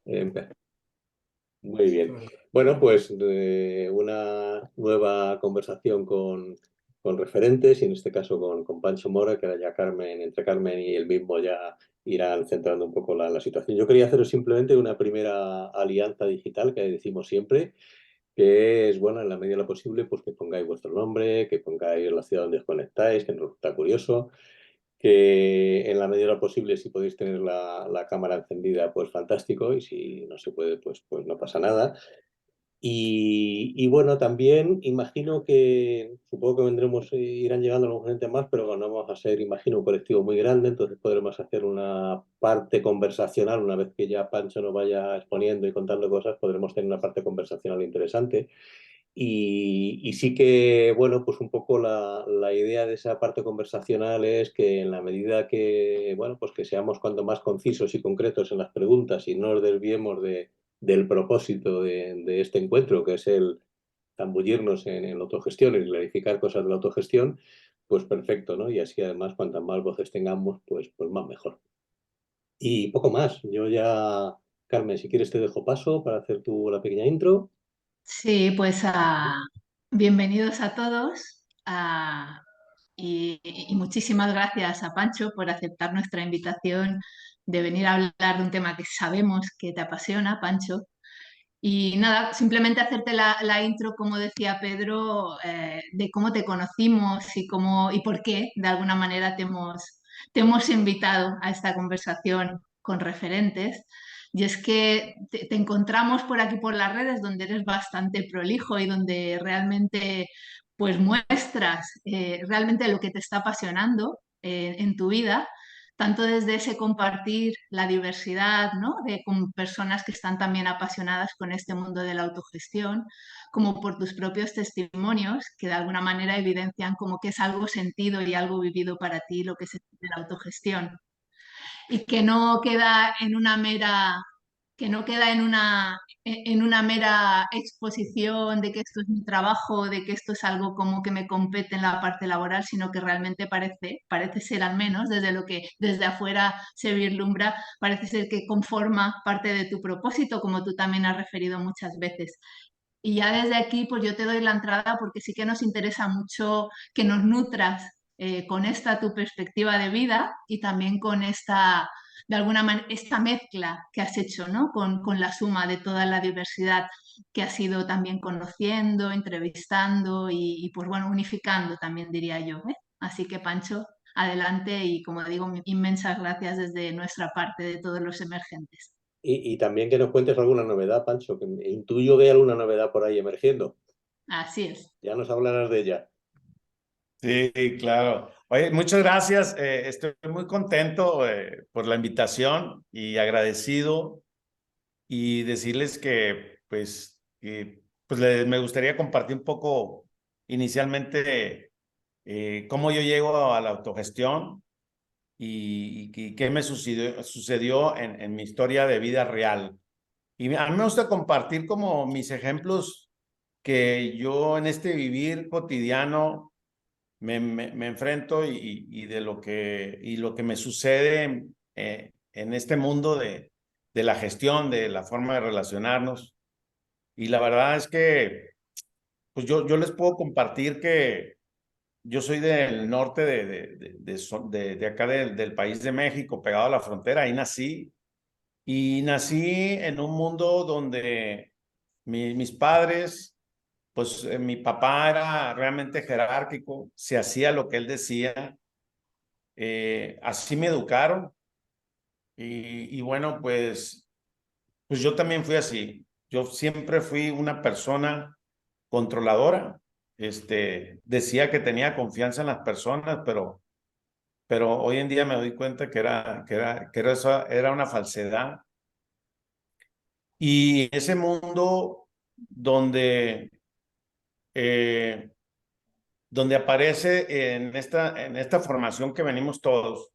Empe- Muy bien. Bueno, pues una nueva conversación con referentes y en este caso con Pancho Mora, que era ya Carmen, entre Carmen y él mismo ya irán centrando un poco la situación. Yo quería haceros simplemente una primera alianza digital que decimos siempre, que es, bueno, en la medida de lo posible, pues que pongáis vuestro nombre, que pongáis la ciudad donde os conectáis, que nos resulta curioso, que en la medida de lo posible, si podéis tener la cámara encendida, pues fantástico, y si no se puede, pues no pasa nada. Y bueno, también imagino que, supongo que vendremos, irán llegando alguna gente más, pero no vamos a ser, imagino, un colectivo muy grande, entonces podremos hacer una parte conversacional, una vez que ya Pancho nos vaya exponiendo y contando cosas, podremos tener una parte conversacional interesante. Y sí que, bueno, pues un poco la idea de esa parte conversacional es que en la medida que, bueno, pues que seamos cuanto más concisos y concretos en las preguntas y no nos desviemos del propósito de este encuentro, que es el zambullirnos en la autogestión y clarificar cosas de la autogestión, pues perfecto, ¿no? Y así además, cuantas más voces tengamos, pues más mejor. Y poco más. Yo ya, Carmen, si quieres te dejo paso para hacer tú la pequeña intro. Sí, pues bienvenidos a todos y muchísimas gracias a Pancho por aceptar nuestra invitación de venir a hablar de un tema que sabemos que te apasiona, Pancho. Y nada, simplemente hacerte la intro, como decía Pedro, de cómo te conocimos y cómo y por qué de alguna manera te hemos invitado a esta conversación con referentes. Y es que te encontramos por aquí por las redes donde eres bastante prolijo y donde realmente pues muestras realmente lo que te está apasionando en tu vida, tanto desde ese compartir la diversidad, ¿no? Con personas que están también apasionadas con este mundo de la autogestión, como por tus propios testimonios, que de alguna manera evidencian como que es algo sentido y algo vivido para ti lo que es la autogestión y que no queda en una mera exposición de que esto es mi trabajo, de que esto es algo como que me compete en la parte laboral, sino que realmente parece ser al menos desde lo que desde afuera se vislumbra, parece ser que conforma parte de tu propósito, como tú también has referido muchas veces. Y ya desde aquí, pues yo te doy la entrada porque sí que nos interesa mucho que nos nutras con esta tu perspectiva de vida y también con esta, de alguna manera, esta mezcla que has hecho, ¿no? Con la suma de toda la diversidad que has ido también conociendo, entrevistando y pues bueno, unificando también diría yo, ¿eh? Así que Pancho, adelante y como digo, inmensas gracias desde nuestra parte de todos los emergentes. Y también que nos cuentes alguna novedad, Pancho, que intuyo que hay alguna novedad por ahí emergiendo. Así es. Ya nos hablarás de ella. Sí, claro. Oye, muchas gracias. Estoy muy contento por la invitación y agradecido y decirles que, me gustaría compartir un poco inicialmente cómo yo llego a la autogestión y qué me sucedió en mi historia de vida real. Y a mí me gusta compartir como mis ejemplos que yo en este vivir cotidiano me enfrento y de lo que me sucede en este mundo de la gestión, de la forma de relacionarnos. Y la verdad es que pues yo les puedo compartir que yo soy del norte de acá del país de México, pegado a la frontera, ahí nací. Y nací en un mundo donde mis padres, pues mi papá era realmente jerárquico, se hacía lo que él decía, así me educaron y bueno, pues yo también fui así. Yo siempre fui una persona controladora. Decía que tenía confianza en las personas, pero hoy en día me doy cuenta que era una falsedad. Y ese mundo donde, eh, donde aparece en esta formación que venimos todos,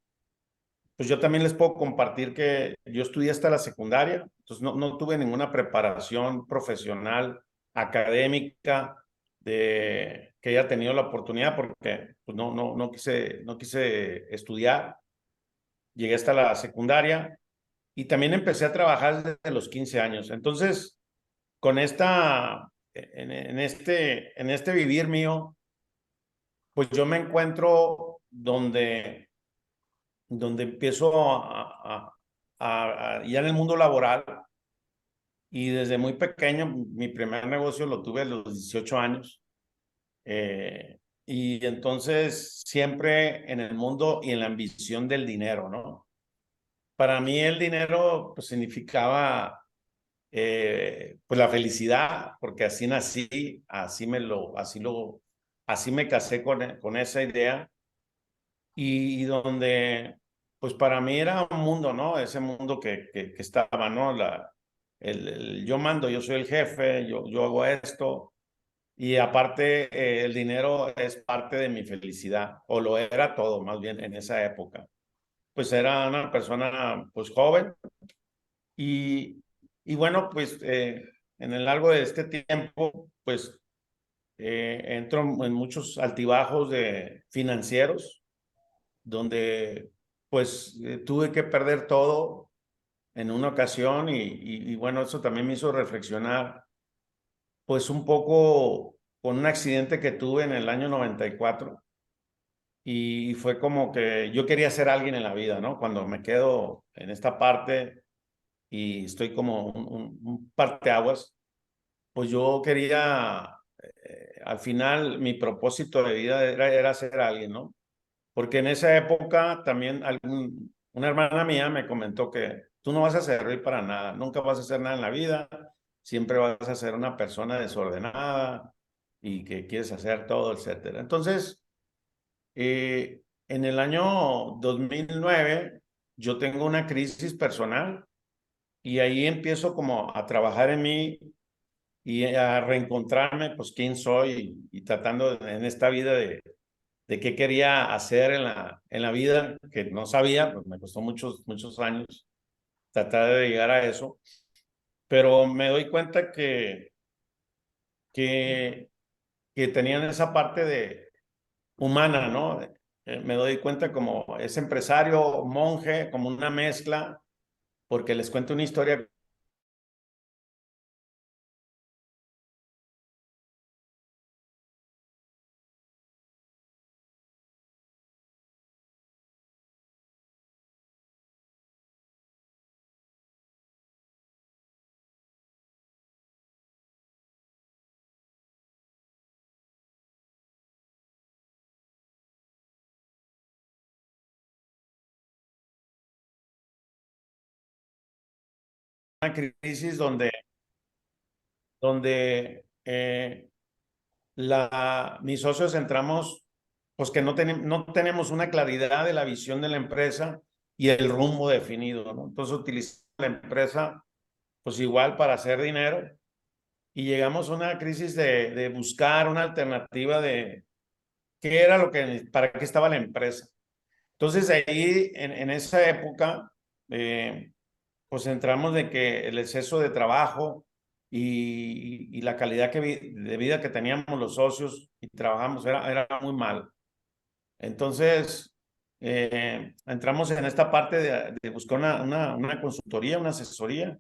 pues yo también les puedo compartir que yo estudié hasta la secundaria, entonces no tuve ninguna preparación profesional, académica, que haya tenido la oportunidad porque pues no quise estudiar. Llegué hasta la secundaria y también empecé a trabajar desde los 15 años. Entonces, con en este vivir mío, pues yo me encuentro donde empiezo ya en el mundo laboral, y desde muy pequeño, mi primer negocio lo tuve a los 18 años. Y entonces siempre en el mundo y en la ambición del dinero, ¿no? Para mí el dinero pues significaba pues la felicidad, porque así nací, así me casé con esa idea, y donde pues para mí era un mundo, ¿no? Ese mundo que estaba, ¿no? Yo mando, yo soy el jefe, yo hago esto. Y aparte, el dinero es parte de mi felicidad, o lo era todo, más bien en esa época. Pues era una persona, pues joven, y, y bueno, pues en el largo de este tiempo, pues entro en muchos altibajos financieros, donde pues tuve que perder todo en una ocasión, y bueno, eso también me hizo reflexionar, pues un poco con un accidente que tuve en el año 94. Y fue como que yo quería ser alguien en la vida, ¿no? Cuando me quedo en esta parte y estoy como un parteaguas, pues yo quería, al final, mi propósito de vida era ser alguien, ¿no? Porque en esa época también una hermana mía me comentó que tú no vas a servir para nada, nunca vas a hacer nada en la vida, siempre vas a ser una persona desordenada y que quieres hacer todo, etcétera. Entonces, en el año 2009 yo tengo una crisis personal, y ahí empiezo como a trabajar en mí y a reencontrarme, pues quién soy, y tratando en esta vida de qué quería hacer en la vida, que no sabía, pues me costó muchos años tratar de llegar a eso, pero me doy cuenta que, que tenían esa parte humana, ¿no? Me doy cuenta como ese empresario, monje, como una mezcla, porque les cuento una historia. Una crisis donde mis socios entramos, pues que no tenemos una claridad de la visión de la empresa y el rumbo definido, ¿no? Entonces utilizamos la empresa, pues igual para hacer dinero, y llegamos a una crisis de buscar una alternativa de qué era para qué estaba la empresa. Entonces ahí, en esa época, pues entramos de que el exceso de trabajo y la calidad de vida que teníamos los socios y trabajamos era muy mal. Entonces, entramos en esta parte de buscar una consultoría, una asesoría,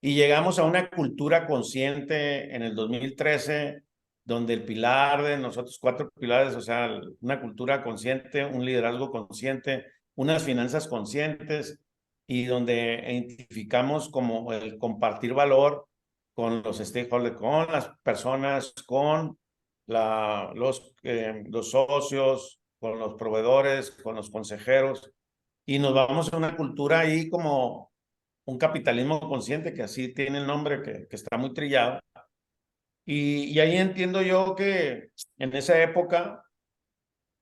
y llegamos a una cultura consciente en el 2013, donde el pilar de nosotros, 4 pilares, o sea, una cultura consciente, un liderazgo consciente, unas finanzas conscientes, y donde identificamos como el compartir valor con los stakeholders, con las personas, con los socios, con los proveedores, con los consejeros, y nos vamos a una cultura ahí como un capitalismo consciente, que así tiene el nombre, que está muy trillado. Y ahí entiendo yo que en esa época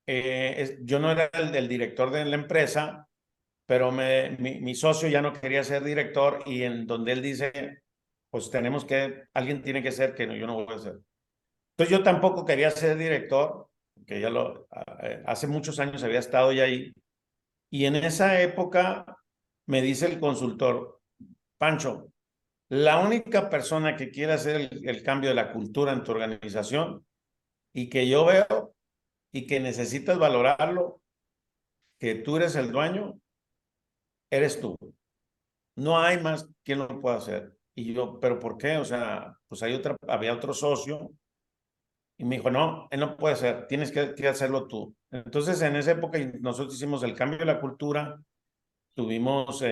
yo no era el director de la empresa, pero mi socio ya no quería ser director, y en donde él dice, pues alguien tiene que ser, que yo no voy a ser. Entonces yo tampoco quería ser director, que hace muchos años había estado ya ahí, y en esa época me dice el consultor: Pancho, la única persona que quiere hacer el cambio de la cultura en tu organización, y que yo veo y que necesitas valorarlo, que tú eres el dueño, eres tú. no hay más quien lo pueda hacer. Y yo, ¿pero por qué? O sea, pues había otro socio y me dijo, no, él no puede ser, tienes que hacerlo tú. Entonces, en esa época nosotros hicimos el cambio de la cultura, tuvimos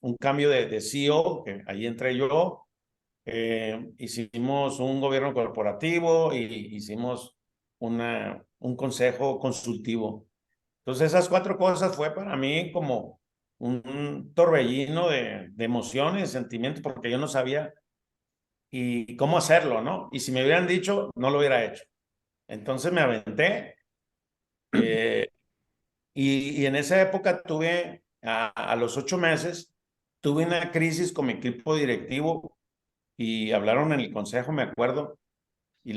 un cambio de CEO, que ahí entré yo, hicimos un gobierno corporativo y hicimos un consejo consultivo. Entonces, esas 4 cosas fue para mí como un torbellino de emociones, sentimientos, porque yo no sabía y cómo hacerlo, ¿no? Y si me hubieran dicho, no lo hubiera hecho. Entonces me aventé y en esa época tuve, a los 8 meses, tuve una crisis con mi equipo directivo y hablaron en el consejo, me acuerdo, y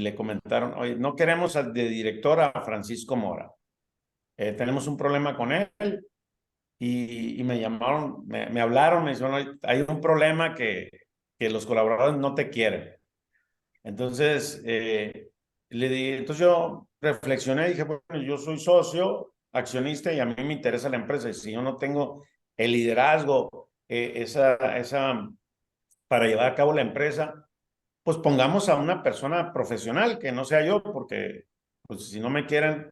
le comentaron, oye, no queremos de director a Francisco Mora. Tenemos un problema con él y me llamaron, me hablaron, me dijeron, oye, hay un problema que los colaboradores no te quieren. Entonces, entonces yo reflexioné y dije, bueno, yo soy socio, accionista y a mí me interesa la empresa. Y si yo no tengo el liderazgo, para llevar a cabo la empresa, pues pongamos a una persona profesional que no sea yo, porque pues si no me quieren.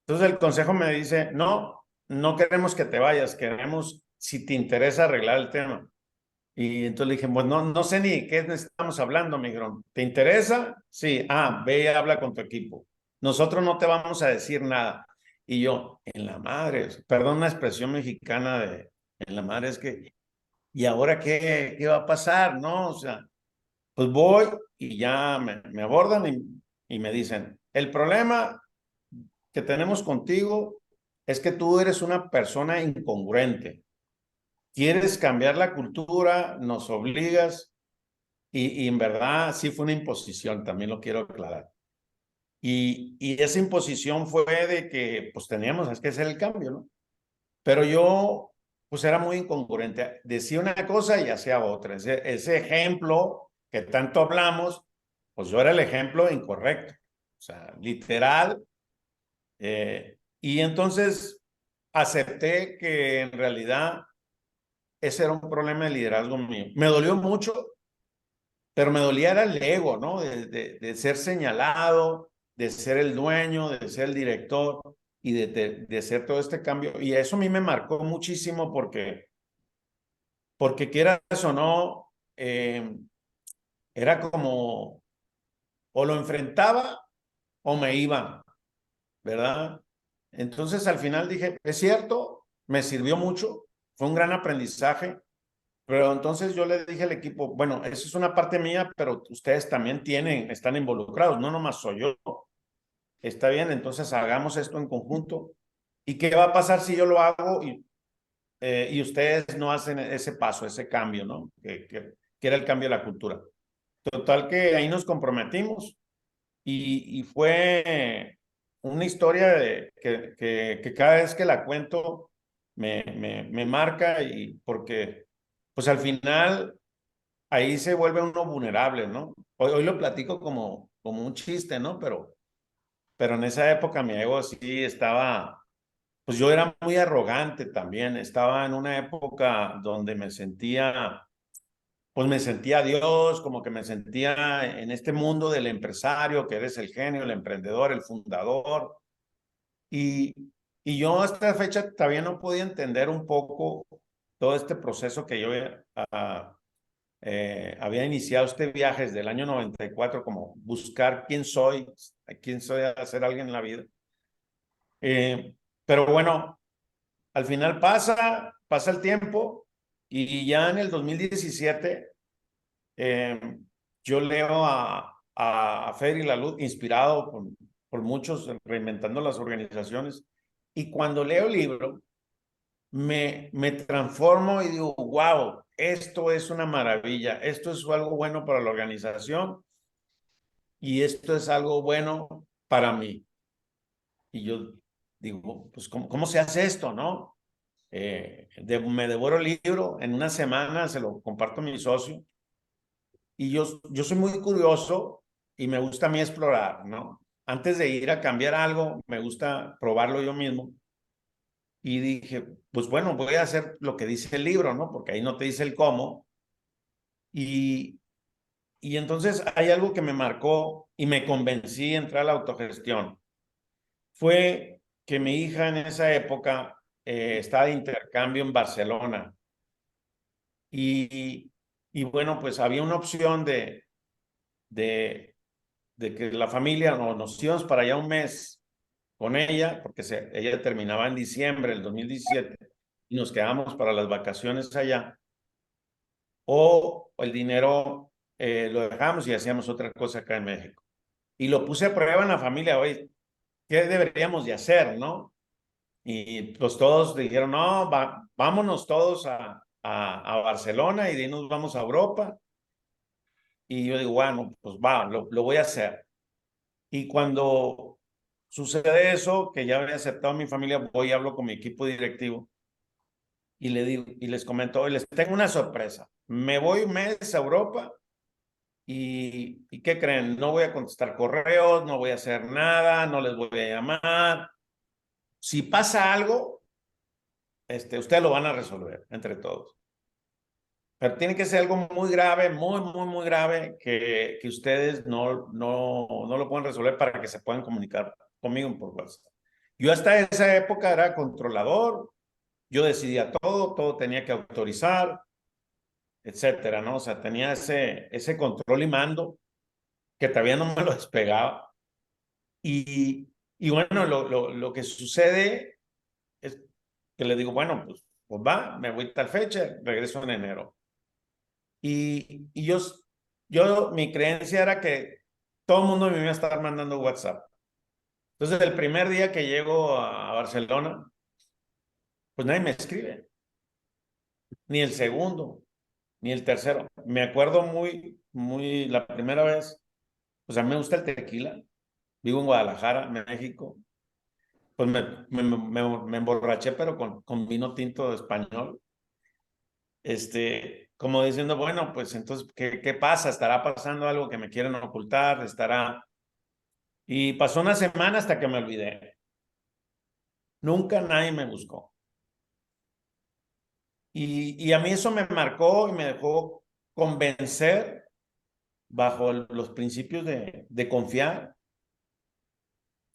Entonces el consejo me dice, no, no queremos que te vayas, queremos si te interesa arreglar el tema. Y entonces le dije, pues no, no sé ni qué estamos hablando, me dijeron, ¿te interesa? Sí, ve y habla con tu equipo. Nosotros no te vamos a decir nada. Y yo, en la madre, perdón una expresión mexicana en la madre, es que, ¿y ahora qué va a pasar? ¿No? O sea, pues voy y ya me abordan y me dicen, el problema que tenemos contigo es que tú eres una persona incongruente. Quieres cambiar la cultura, nos obligas y en verdad sí fue una imposición, también lo quiero aclarar. Y esa imposición fue de que pues teníamos que hacer el cambio, ¿no? Pero yo pues era muy incongruente. Decía una cosa y hacía otra. Ese ejemplo que tanto hablamos, pues yo era el ejemplo incorrecto. O sea, literal. Y entonces acepté que en realidad ese era un problema de liderazgo mío. Me dolió mucho, pero me dolía era el ego, ¿no? De ser señalado, de ser el dueño, de ser el director y de hacer todo este cambio. Y eso a mí me marcó muchísimo porque quieras o no, era como o lo enfrentaba o me iba, ¿verdad? Entonces al final dije, es cierto, me sirvió mucho, fue un gran aprendizaje, pero entonces yo le dije al equipo, bueno, eso es una parte mía, pero ustedes también están involucrados, no nomás soy yo. Está bien, entonces hagamos esto en conjunto. ¿Y qué va a pasar si yo lo hago y ustedes no hacen ese paso, ese cambio, ¿no? Que era el cambio de la cultura. Total que ahí nos comprometimos y fue una historia que cada vez que la cuento me marca y porque pues al final ahí se vuelve uno vulnerable, ¿no? Hoy lo platico como un chiste, ¿no? Pero en esa época mi ego sí estaba, pues yo era muy arrogante también, estaba en una época donde pues me sentía Dios, como que me sentía en este mundo del empresario, que eres el genio, el emprendedor, el fundador. Y, y yo hasta la fecha todavía no podía entender un poco todo este proceso que yo había iniciado este viaje desde el año 94, como buscar quién soy a ser alguien en la vida. Pero bueno, al final pasa el tiempo y ya en el 2017 yo leo a Federic Laloux, inspirado por muchos, reinventando las organizaciones, y cuando leo el libro, me transformo y digo, wow, esto es una maravilla, esto es algo bueno para la organización y esto es algo bueno para mí. Y yo digo, pues, ¿cómo se hace esto, no? Me devoro el libro, en una semana se lo comparto a mi socio y yo soy muy curioso y me gusta a mí explorar, ¿no? Antes de ir a cambiar algo, me gusta probarlo yo mismo. Y dije, pues bueno, voy a hacer lo que dice el libro, ¿no? Porque ahí no te dice el cómo. Y entonces hay algo que me marcó y me convencí a entrar a la autogestión. Fue que mi hija en esa época estaba de intercambio en Barcelona. Y, bueno, pues había una opción de que la familia nos íbamos para allá un mes con ella, porque ella terminaba en diciembre del 2017 y nos quedamos para las vacaciones allá, o el dinero lo dejamos y hacíamos otra cosa acá en México. Y lo puse a prueba en la familia, oye, ¿qué deberíamos de hacer, no? Y pues todos dijeron, no, vámonos todos a Barcelona y de ahí nos vamos a Europa. Y yo digo, bueno, pues va, lo voy a hacer. Y cuando sucede eso, que ya había aceptado mi familia, voy y hablo con mi equipo directivo y le digo, y les comento, hoy les tengo una sorpresa. Me voy un mes a Europa y ¿qué creen? No voy a contestar correos, no voy a hacer nada, no les voy a llamar. Si pasa algo, ustedes lo van a resolver entre todos. Pero tiene que ser algo muy grave, muy grave, que ustedes no lo pueden resolver para que se puedan comunicar conmigo por WhatsApp. Yo hasta esa época era controlador, yo decidía todo tenía que autorizar, etcétera, ¿no? O sea, tenía ese control y mando que todavía no me lo despegaba. Y bueno, lo que sucede es que le digo, bueno, pues va, me voy tal fecha, regreso en enero. Y mi creencia era que todo el mundo me iba a estar mandando WhatsApp. Entonces, el primer día que llego a Barcelona, pues nadie me escribe. Ni el segundo, ni el tercero. Me acuerdo la primera vez, pues a mí me gusta el tequila. Vivo en Guadalajara, México. Pues me emborraché, pero con vino tinto español. Como diciendo, bueno, pues entonces, ¿qué pasa? ¿Estará pasando algo que me quieren ocultar? Y pasó una semana hasta que me olvidé. Nunca nadie me buscó. Y a mí eso me marcó y me dejó convencer bajo los principios de confiar.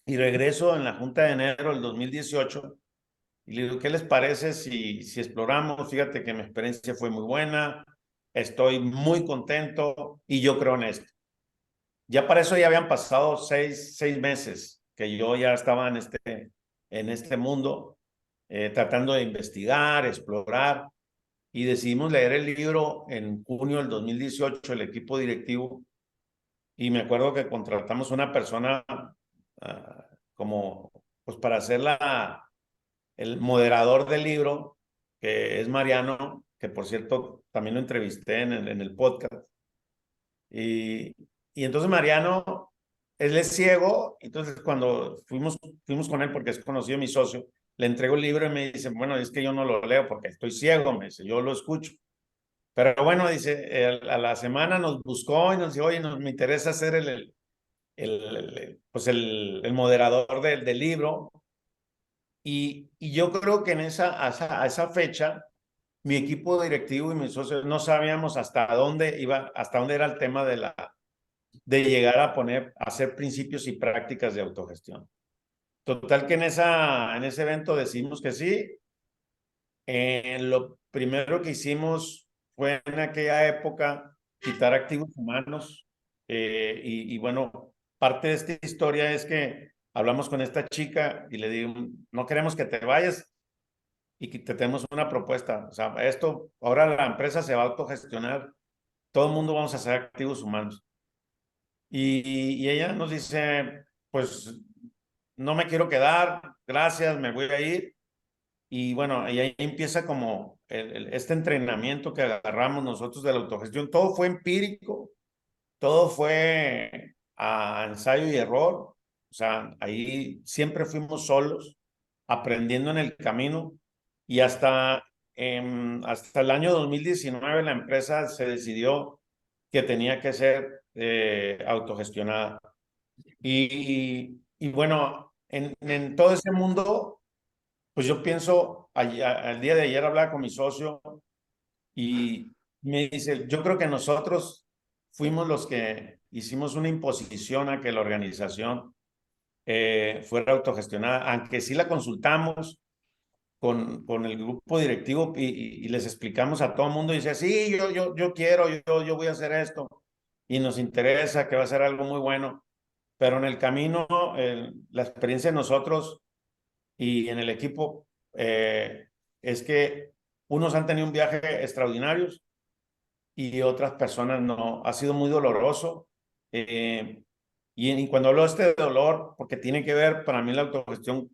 Y regreso en la Junta de enero del 2018 y le digo, ¿qué les parece si exploramos? Fíjate que mi experiencia fue muy buena, estoy muy contento y yo creo en esto. Ya para eso ya habían pasado seis meses que yo ya estaba en este mundo, tratando de investigar, explorar, y decidimos leer el libro en junio del 2018, el equipo directivo, y me acuerdo que contratamos una persona como, pues para ser el moderador del libro, que es Mariano, que por cierto también lo entrevisté en el podcast. Y entonces Mariano, él es ciego, entonces cuando fuimos con él, porque es conocido mi socio, le entrego el libro y me dice, bueno, es que yo no lo leo porque estoy ciego, me dice, yo lo escucho. Pero bueno, dice, a la semana nos buscó y nos dijo, oye, me interesa ser el moderador del libro. Y yo creo que a esa fecha, mi equipo directivo y mis socios no sabíamos hasta dónde era el tema de llegar a hacer principios y prácticas de autogestión. Total que en ese evento decidimos que sí. Lo primero que hicimos fue en aquella época quitar activos humanos. Bueno, parte de esta historia es que hablamos con esta chica y le digo, no queremos que te vayas y que te tenemos una propuesta. O sea, ahora la empresa se va a autogestionar, todo el mundo vamos a ser activos humanos. Y ella nos dice, pues no me quiero quedar, gracias, me voy a ir. Y bueno, y ahí empieza como este entrenamiento que agarramos nosotros de la autogestión. Todo fue empírico, todo fue a ensayo y error. O sea, ahí siempre fuimos solos, aprendiendo en el camino. Y hasta el año 2019 la empresa se decidió que tenía que ser autogestionada. Y bueno, en todo ese mundo pues yo pienso, al día de ayer hablaba con mi socio y me dice, yo creo que nosotros fuimos los que hicimos una imposición a que la organización fuera autogestionada, aunque sí la consultamos con el grupo directivo y les explicamos a todo el mundo y dice, sí, yo quiero, yo voy a hacer esto y nos interesa que va a ser algo muy bueno, pero en el camino, la experiencia de nosotros y en el equipo es que unos han tenido un viaje extraordinarios y otras personas no. Ha sido muy doloroso. Y cuando hablo de este dolor, porque tiene que ver para mí la autogestión,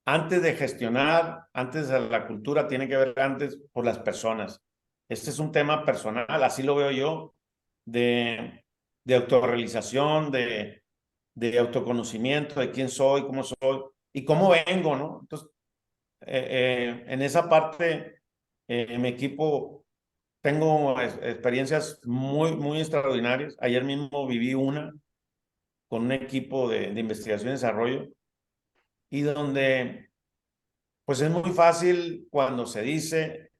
antes de gestionar, antes de la cultura, tiene que ver antes por las personas. Este es un tema personal, así lo veo yo, de autorrealización, de autoconocimiento, de quién soy, cómo soy y cómo vengo, ¿no? Entonces, en esa parte, en mi equipo tengo experiencias muy extraordinarias. Ayer mismo viví una con un equipo de investigación y desarrollo y donde pues es muy fácil cuando se dice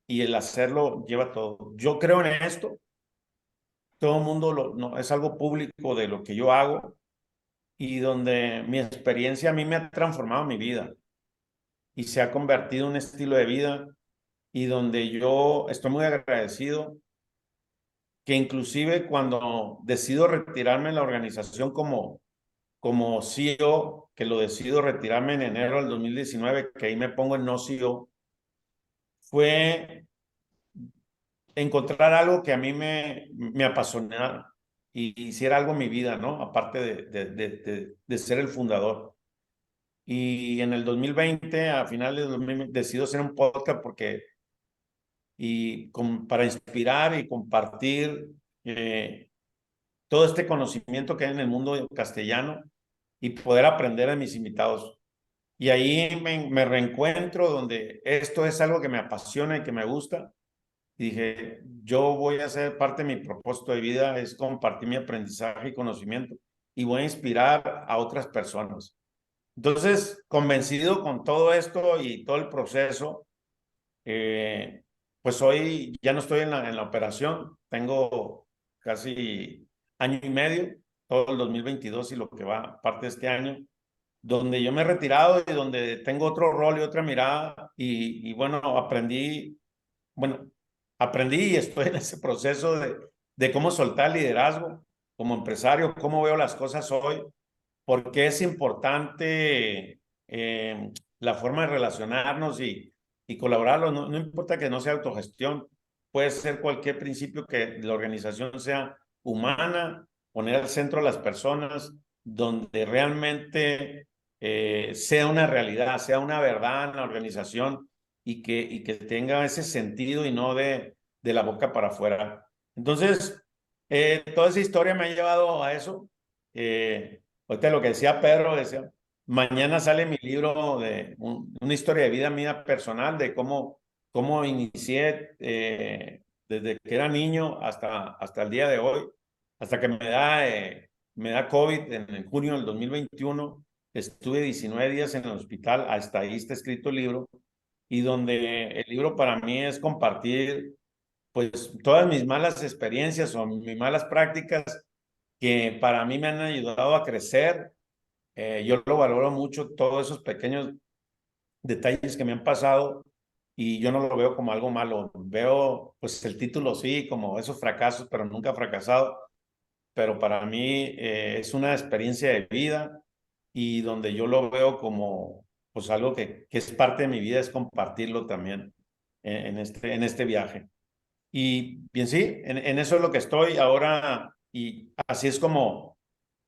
y el hacerlo lleva todo. Yo creo en esto, todo el mundo no, es algo público de lo que yo hago y donde mi experiencia a mí me ha transformado mi vida y se ha convertido en un estilo de vida y donde yo estoy muy agradecido que inclusive cuando decido retirarme en la organización como CEO, que lo decido retirarme en enero del 2019, que ahí me pongo en no CEO, fue encontrar algo que a mí me apasionara y hiciera algo en mi vida, ¿no? Aparte de ser el fundador. Y en el 2020, a finales de 2020, decido hacer un podcast para inspirar y compartir todo este conocimiento que hay en el mundo castellano y poder aprender de mis invitados. Y ahí me reencuentro donde esto es algo que me apasiona y que me gusta. Y dije, yo voy a ser parte de mi propósito de vida, es compartir mi aprendizaje y conocimiento y voy a inspirar a otras personas. Entonces, convencido con todo esto y todo el proceso, pues hoy ya no estoy en la operación, tengo casi año y medio, todo el 2022 y lo que va parte de este año, donde yo me he retirado y donde tengo otro rol y otra mirada y bueno, aprendí y estoy en ese proceso de cómo soltar el liderazgo como empresario, cómo veo las cosas hoy, porque es importante la forma de relacionarnos y colaborarlo. No importa que no sea autogestión, puede ser cualquier principio que la organización sea humana, poner al centro a las personas, donde realmente sea una realidad, sea una verdad en la organización y que tenga ese sentido y no de la boca para afuera. Entonces, toda esa historia me ha llevado a eso. Ahorita lo que decía Pedro, decía, mañana sale mi libro de una historia de vida mía personal, de cómo inicié desde que era niño hasta el día de hoy, hasta que me da COVID en junio del 2021. Estuve 19 días en el hospital, hasta ahí está escrito el libro, y donde el libro para mí es compartir pues todas mis malas experiencias o mis malas prácticas que para mí me han ayudado a crecer. Yo lo valoro mucho, todos esos pequeños detalles que me han pasado y yo no lo veo como algo malo. Veo pues el título sí, como esos fracasos, pero nunca he fracasado. Pero para mí es una experiencia de vida y donde yo lo veo como pues algo que es parte de mi vida, es compartirlo también en este viaje. Y bien, sí, en eso es lo que estoy ahora y así es como,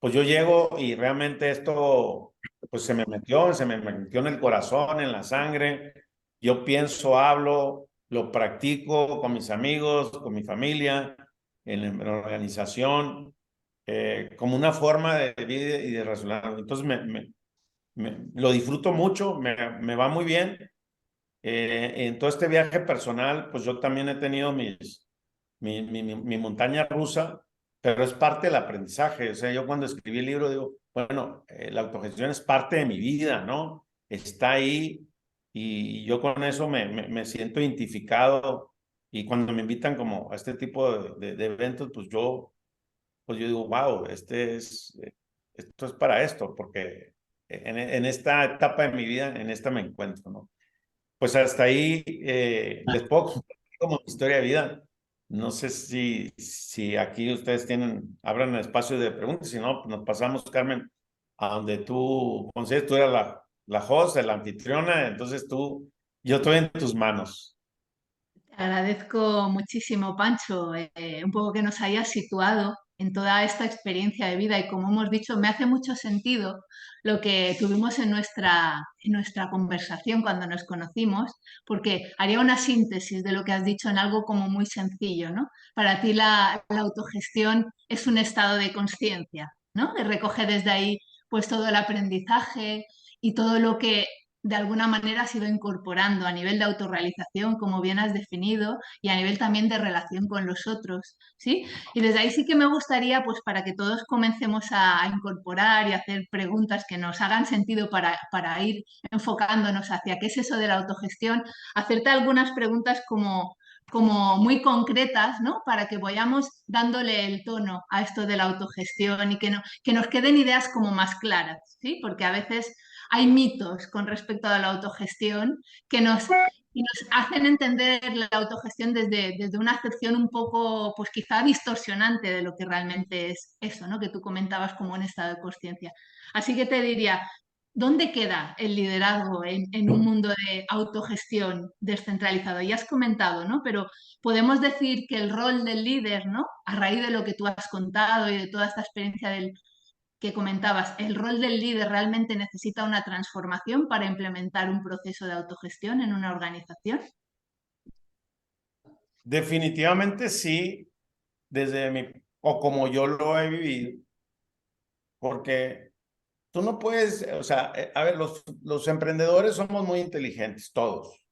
pues yo llego y realmente esto, pues se me metió en el corazón, en la sangre. Yo pienso, hablo, lo practico con mis amigos, con mi familia, en la organización, como una forma de vida y de relacionarme. Entonces lo disfruto mucho, me va muy bien. En todo este viaje personal, pues yo también he tenido mi montaña rusa, pero es parte del aprendizaje. O sea, yo cuando escribí el libro digo, bueno, la autogestión es parte de mi vida, ¿no? Está ahí y yo con eso me siento identificado, y cuando me invitan como a este tipo de eventos, pues yo digo, wow, esto es para esto, porque en esta etapa de mi vida, en esta me encuentro, ¿no? Pues hasta ahí les puedo compartir como mi historia de vida. No sé si aquí ustedes abran el espacio de preguntas, si no, pues nos pasamos, Carmen, a donde tú consideres, tú eras la host, la anfitriona, entonces yo estoy en tus manos. Te agradezco muchísimo, Pancho, un poco que nos hayas situado en toda esta experiencia de vida y como hemos dicho, me hace mucho sentido lo que tuvimos en nuestra conversación cuando nos conocimos, porque haría una síntesis de lo que has dicho en algo como muy sencillo, ¿no? Para ti la autogestión es un estado de conciencia, ¿no? Que recoge desde ahí pues todo el aprendizaje y todo lo que de alguna manera has ido incorporando a nivel de autorrealización, como bien has definido, y a nivel también de relación con los otros, ¿sí? Y desde ahí sí que me gustaría, pues para que todos comencemos a incorporar y hacer preguntas que nos hagan sentido para ir enfocándonos hacia qué es eso de la autogestión, hacerte algunas preguntas como muy concretas, ¿no? Para que vayamos dándole el tono a esto de la autogestión y que nos queden ideas como más claras, ¿sí? Porque a veces hay mitos con respecto a la autogestión y nos hacen entender la autogestión desde una acepción un poco, pues quizá distorsionante de lo que realmente es eso, ¿no? Que tú comentabas como un estado de conciencia. Así que te diría, ¿dónde queda el liderazgo en un mundo de autogestión descentralizado? Ya has comentado, ¿no? Pero podemos decir que el rol del líder, ¿no? A raíz de lo que tú has contado y de toda esta experiencia que comentabas, ¿el rol del líder realmente necesita una transformación para implementar un proceso de autogestión en una organización? Definitivamente sí, o como yo lo he vivido, porque tú no puedes, o sea, a ver, los emprendedores somos muy inteligentes, todos,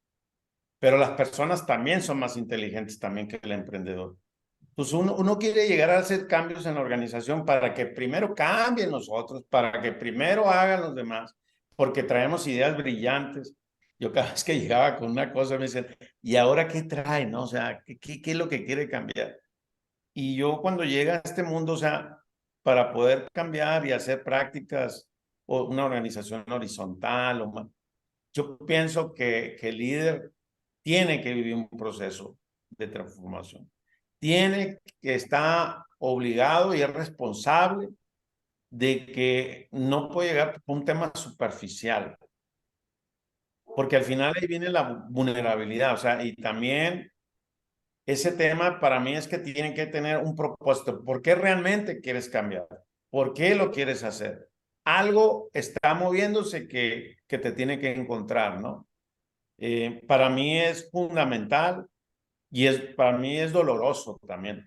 pero las personas también son más inteligentes también que el emprendedor. Pues uno quiere llegar a hacer cambios en la organización para que primero cambien los otros, para que primero hagan los demás, porque traemos ideas brillantes. Yo cada vez que llegaba con una cosa me decían, ¿y ahora qué trae? ¿No? O sea, ¿qué es lo que quiere cambiar? Y yo cuando llega a este mundo, o sea, para poder cambiar y hacer prácticas o una organización horizontal, yo pienso que el líder tiene que vivir un proceso de transformación. Tiene que estar obligado y es responsable de que no puede llegar a un tema superficial, porque al final ahí viene la vulnerabilidad, o sea, y también ese tema para mí es que tienen que tener un propósito. ¿Por qué realmente quieres cambiar? ¿Por qué lo quieres hacer? Algo está moviéndose que te tiene que encontrar, ¿no? Para mí es fundamental y para mí es doloroso también.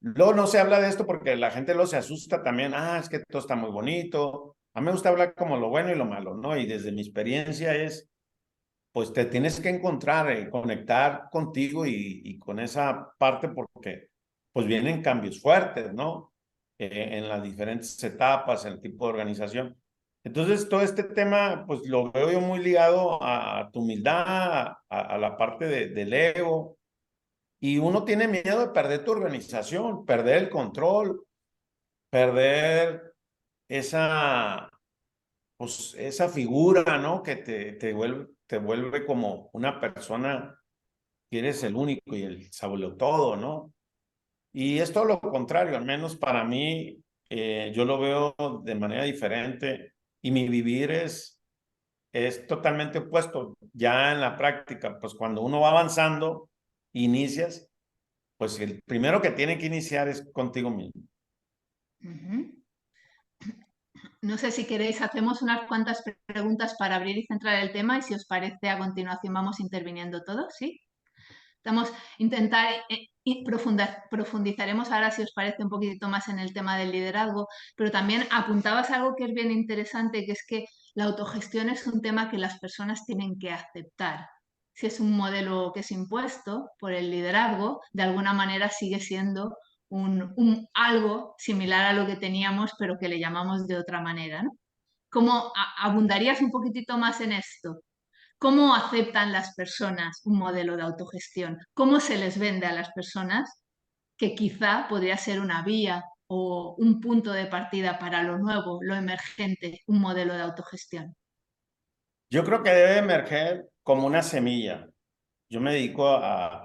Luego no se habla de esto porque la gente lo se asusta también. Es que todo está muy bonito. A mí me gusta hablar como lo bueno y lo malo, ¿no? Y desde mi experiencia pues te tienes que encontrar, conectar contigo y con esa parte porque pues vienen cambios fuertes, ¿no? En las diferentes etapas, en el tipo de organización. Entonces, todo este tema, pues lo veo yo muy ligado a tu humildad, a la parte del ego. Y uno tiene miedo de perder tu organización, perder el control, perder esa, pues, esa figura, ¿no? Que te vuelve como una persona que eres el único y el todo, ¿no? Y es todo lo contrario, al menos para mí, yo lo veo de manera diferente y mi vivir es totalmente opuesto. Ya en la práctica, pues cuando uno va avanzando, inicias, pues el primero que tiene que iniciar es contigo mismo. No sé si queréis, hacemos unas cuantas preguntas para abrir y centrar el tema y si os parece a continuación vamos interviniendo todos, ¿sí? Vamos a intentar profundizaremos ahora, si os parece, un poquitito más en el tema del liderazgo, pero también apuntabas algo que es bien interesante, que es que la autogestión es un tema que las personas tienen que aceptar. Si es un modelo que es impuesto por el liderazgo, de alguna manera sigue siendo algo similar a lo que teníamos, pero que le llamamos de otra manera, ¿no? ¿Cómo abundarías un poquitito más en esto? ¿cómo aceptan las personas un modelo de autogestión? ¿Cómo se les vende a las personas que quizá podría ser una vía o un punto de partida para lo nuevo, lo emergente, un modelo de autogestión? Yo creo que debe emerger como una semilla. Yo me dedico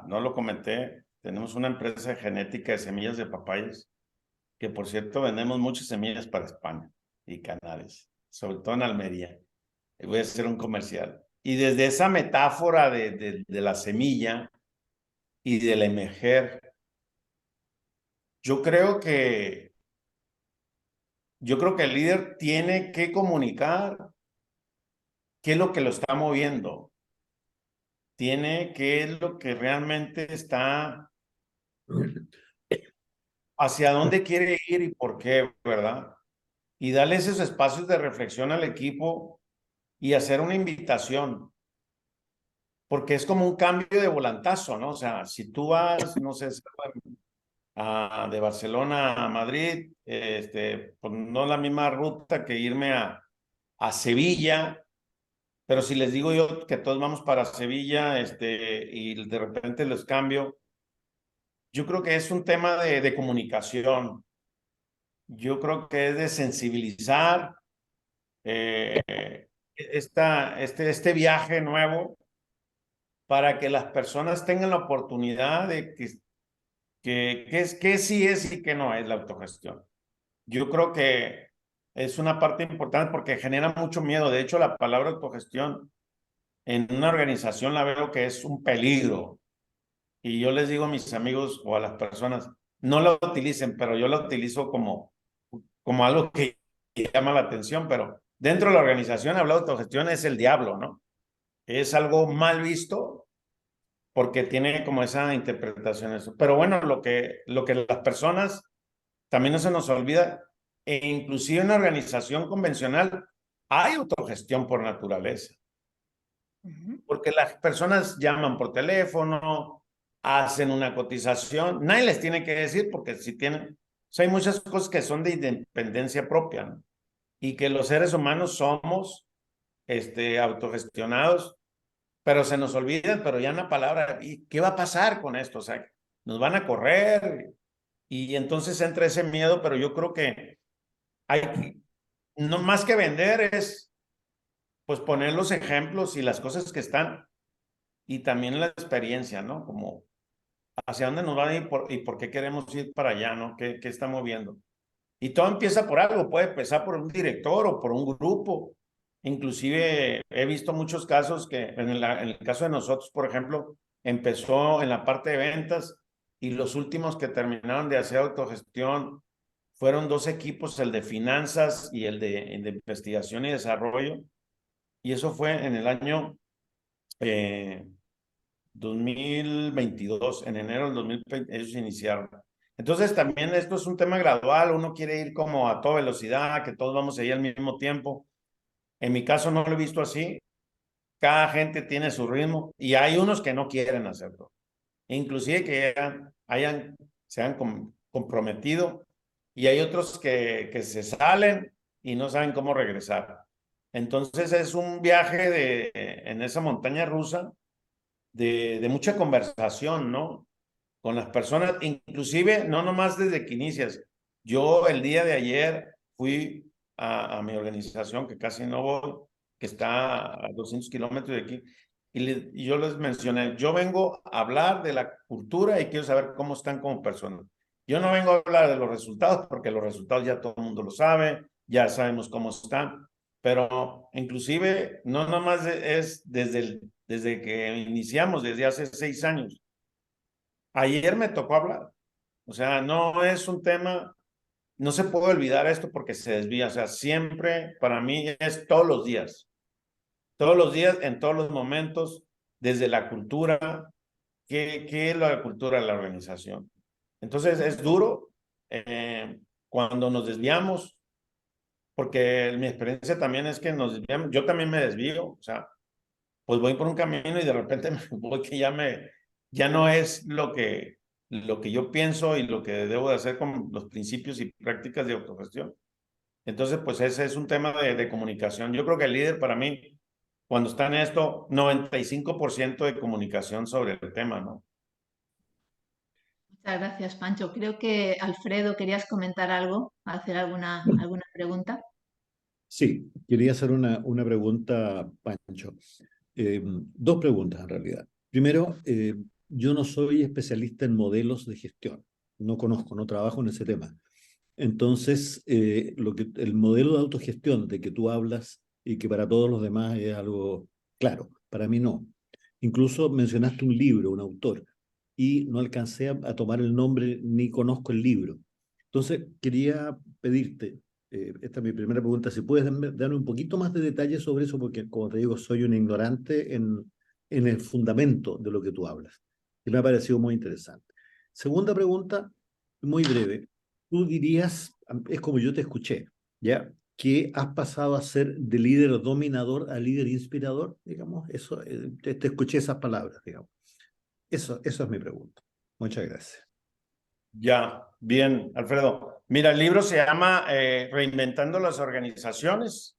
no lo comenté, tenemos una empresa de genética de semillas de papayas, que por cierto vendemos muchas semillas para España y Canarias, sobre todo en Almería. Y voy a hacer un comercial. Y desde esa metáfora de la semilla y del emerger, yo creo que el líder tiene que comunicar qué es lo que lo está moviendo, qué es lo que realmente está, hacia dónde quiere ir y por qué, ¿verdad? Y darle esos espacios de reflexión al equipo y hacer una invitación, porque es como un cambio de volantazo, ¿no? O sea, si tú vas, no sé, de Barcelona a Madrid, pues no es la misma ruta que irme a Sevilla, pero si les digo yo que todos vamos para Sevilla, y de repente los cambio, yo creo que es un tema de comunicación. Yo creo que es de sensibilizar este viaje nuevo para que las personas tengan la oportunidad de que sí es y que no es la autogestión. Yo creo que es una parte importante porque genera mucho miedo. De hecho, la palabra autogestión en una organización la veo que es un peligro. Y yo les digo a mis amigos o a las personas, no la utilicen, pero yo la utilizo como algo que llama la atención, pero dentro de la organización hablar de autogestión es el diablo, ¿no? Es algo mal visto porque tiene como esa interpretación eso. Pero bueno, lo que las personas también no se nos olvida, e inclusive en una organización convencional hay autogestión por naturaleza, porque las personas llaman por teléfono, hacen una cotización, nadie les tiene que decir porque si tienen, o sea, hay muchas cosas que son de independencia propia, ¿no? Y que los seres humanos somos autogestionados, pero se nos olvida, pero ya una palabra, ¿y qué va a pasar con esto? O sea, nos van a correr y entonces entra ese miedo, pero yo creo que hay, no más que vender es pues poner los ejemplos y las cosas que están y también la experiencia, ¿no? Como hacia dónde nos van a ir y por qué queremos ir para allá, ¿no? ¿Qué está moviendo? Y todo empieza por algo, puede empezar por un director o por un grupo. Inclusive he visto muchos casos que en el caso de nosotros, por ejemplo, empezó en la parte de ventas y los últimos que terminaron de hacer autogestión fueron dos equipos, el de finanzas y el de investigación y desarrollo. Y eso fue en el año 2022, en enero del 2020, ellos iniciaron. Entonces también esto es un tema gradual, uno quiere ir como a toda velocidad, que todos vamos a ir al mismo tiempo. En mi caso no lo he visto así, cada gente tiene su ritmo y hay unos que no quieren hacerlo, inclusive que se han comprometido y hay otros que se salen y no saben cómo regresar. Entonces es un viaje en esa montaña rusa de mucha conversación, ¿no? Con las personas, inclusive no nomás desde que inicias. Yo el día de ayer fui a mi organización, que casi no voy, que está a 200 kilómetros de aquí, y yo les mencioné, yo vengo a hablar de la cultura y quiero saber cómo están como personas. Yo no vengo a hablar de los resultados, porque los resultados ya todo el mundo lo sabe, ya sabemos cómo están, pero inclusive no nomás es desde que iniciamos, desde hace 6 años. Ayer me tocó hablar. O sea, no es un tema, no se puede olvidar esto porque se desvía. O sea, siempre para mí es todos los días, en todos los momentos, desde la cultura. ¿Qué es la cultura de la organización? Entonces es duro cuando nos desviamos, porque mi experiencia también es que nos desviamos. Yo también me desvío, o sea, pues voy por un camino y de repente me voy que ya no es lo que yo pienso y lo que debo de hacer con los principios y prácticas de autogestión. Entonces, pues ese es un tema de comunicación. Yo creo que el líder para mí cuando está en esto, 95% de comunicación sobre el tema, ¿no? Muchas gracias, Pancho. Creo que Alfredo querías comentar algo, hacer alguna pregunta. Sí, quería hacer una pregunta, Pancho. Dos preguntas en realidad. Primero, yo no soy especialista en modelos de gestión. No conozco, no trabajo en ese tema. Entonces, el modelo de autogestión de que tú hablas y que para todos los demás es algo claro, para mí no. Incluso mencionaste un libro, un autor, y no alcancé a tomar el nombre ni conozco el libro. Entonces, quería pedirte, esta es mi primera pregunta, si puedes darme un poquito más de detalles sobre eso, porque como te digo, soy un ignorante en el fundamento de lo que tú hablas, y me ha parecido muy interesante. Segunda pregunta, muy breve. Tú dirías, es como yo te escuché, ¿ya? Que has pasado a ser de líder dominador a líder inspirador, digamos. Eso, te escuché esas palabras, digamos. Eso es mi pregunta. Muchas gracias. Ya, bien, Alfredo. Mira, el libro se llama Reinventando las Organizaciones.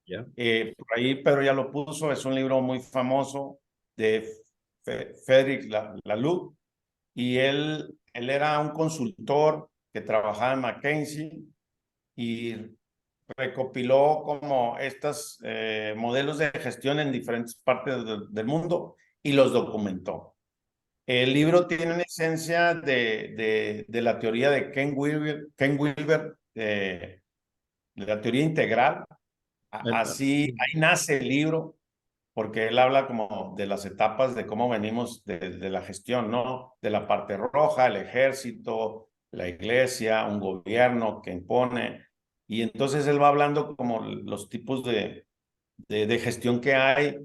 ¿Ya? Por ahí Pedro ya lo puso, es un libro muy famoso de Frederick Laloux, y él era un consultor que trabajaba en McKinsey y recopiló como estos modelos de gestión en diferentes partes del mundo y los documentó. El libro tiene una esencia de la teoría de Ken Wilber, de la teoría integral. Así, ahí nace el libro, porque él habla como de las etapas de cómo venimos de la gestión, ¿no? De la parte roja, el ejército, la iglesia, un gobierno que impone. Y entonces él va hablando como los tipos de gestión que hay,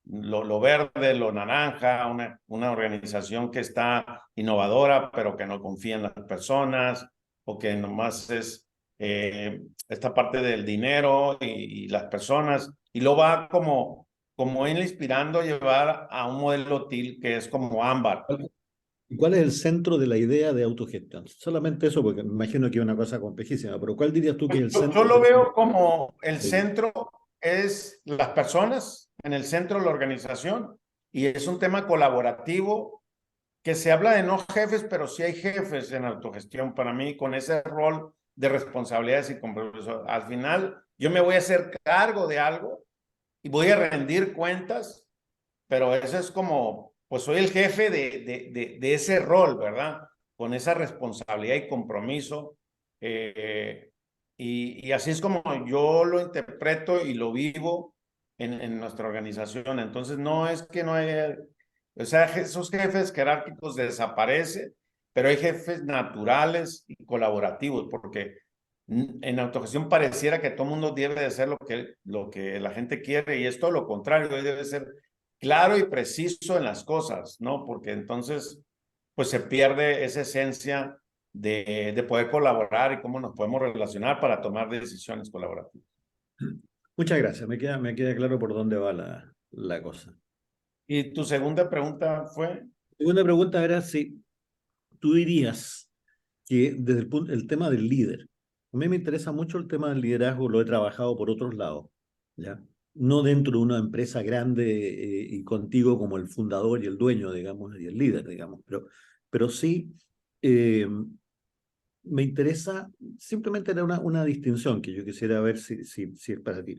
lo verde, lo naranja, una organización que está innovadora, pero que no confía en las personas, o que nomás es esta parte del dinero y las personas, y lo va como él inspirando a llevar a un modelo TIL que es como ámbar. ¿Y cuál es el centro de la idea de autogestión? Solamente eso, porque me imagino que es una cosa complejísima, pero ¿cuál dirías tú que es el centro? Yo lo veo como el centro es las personas, en el centro de la organización, y es un tema colaborativo que se habla de no jefes, pero sí hay jefes en autogestión para mí con ese rol de responsabilidades y compromiso. Al final, yo me voy a hacer cargo de algo y voy a rendir cuentas, pero eso es como, pues soy el jefe de ese rol, ¿verdad? Con esa responsabilidad y compromiso. Y así es como yo lo interpreto y lo vivo en nuestra organización. Entonces, no es que no haya, o sea, esos jefes jerárquicos desaparecen, pero hay jefes naturales y colaborativos, porque en autogestión pareciera que todo el mundo debe de hacer lo que la gente quiere, y es todo lo contrario, debe ser claro y preciso en las cosas, ¿no? Porque entonces, pues se pierde esa esencia de poder colaborar y cómo nos podemos relacionar para tomar decisiones colaborativas. Muchas gracias, me queda claro por dónde va la cosa. Y tu segunda pregunta fue... Segunda pregunta era si tú dirías que desde el tema del líder, a mí me interesa mucho el tema del liderazgo, lo he trabajado por otros lados, ¿ya? No dentro de una empresa grande y contigo como el fundador y el dueño, digamos, y el líder, digamos, pero sí eh, me interesa, simplemente era una distinción que yo quisiera ver si es para ti.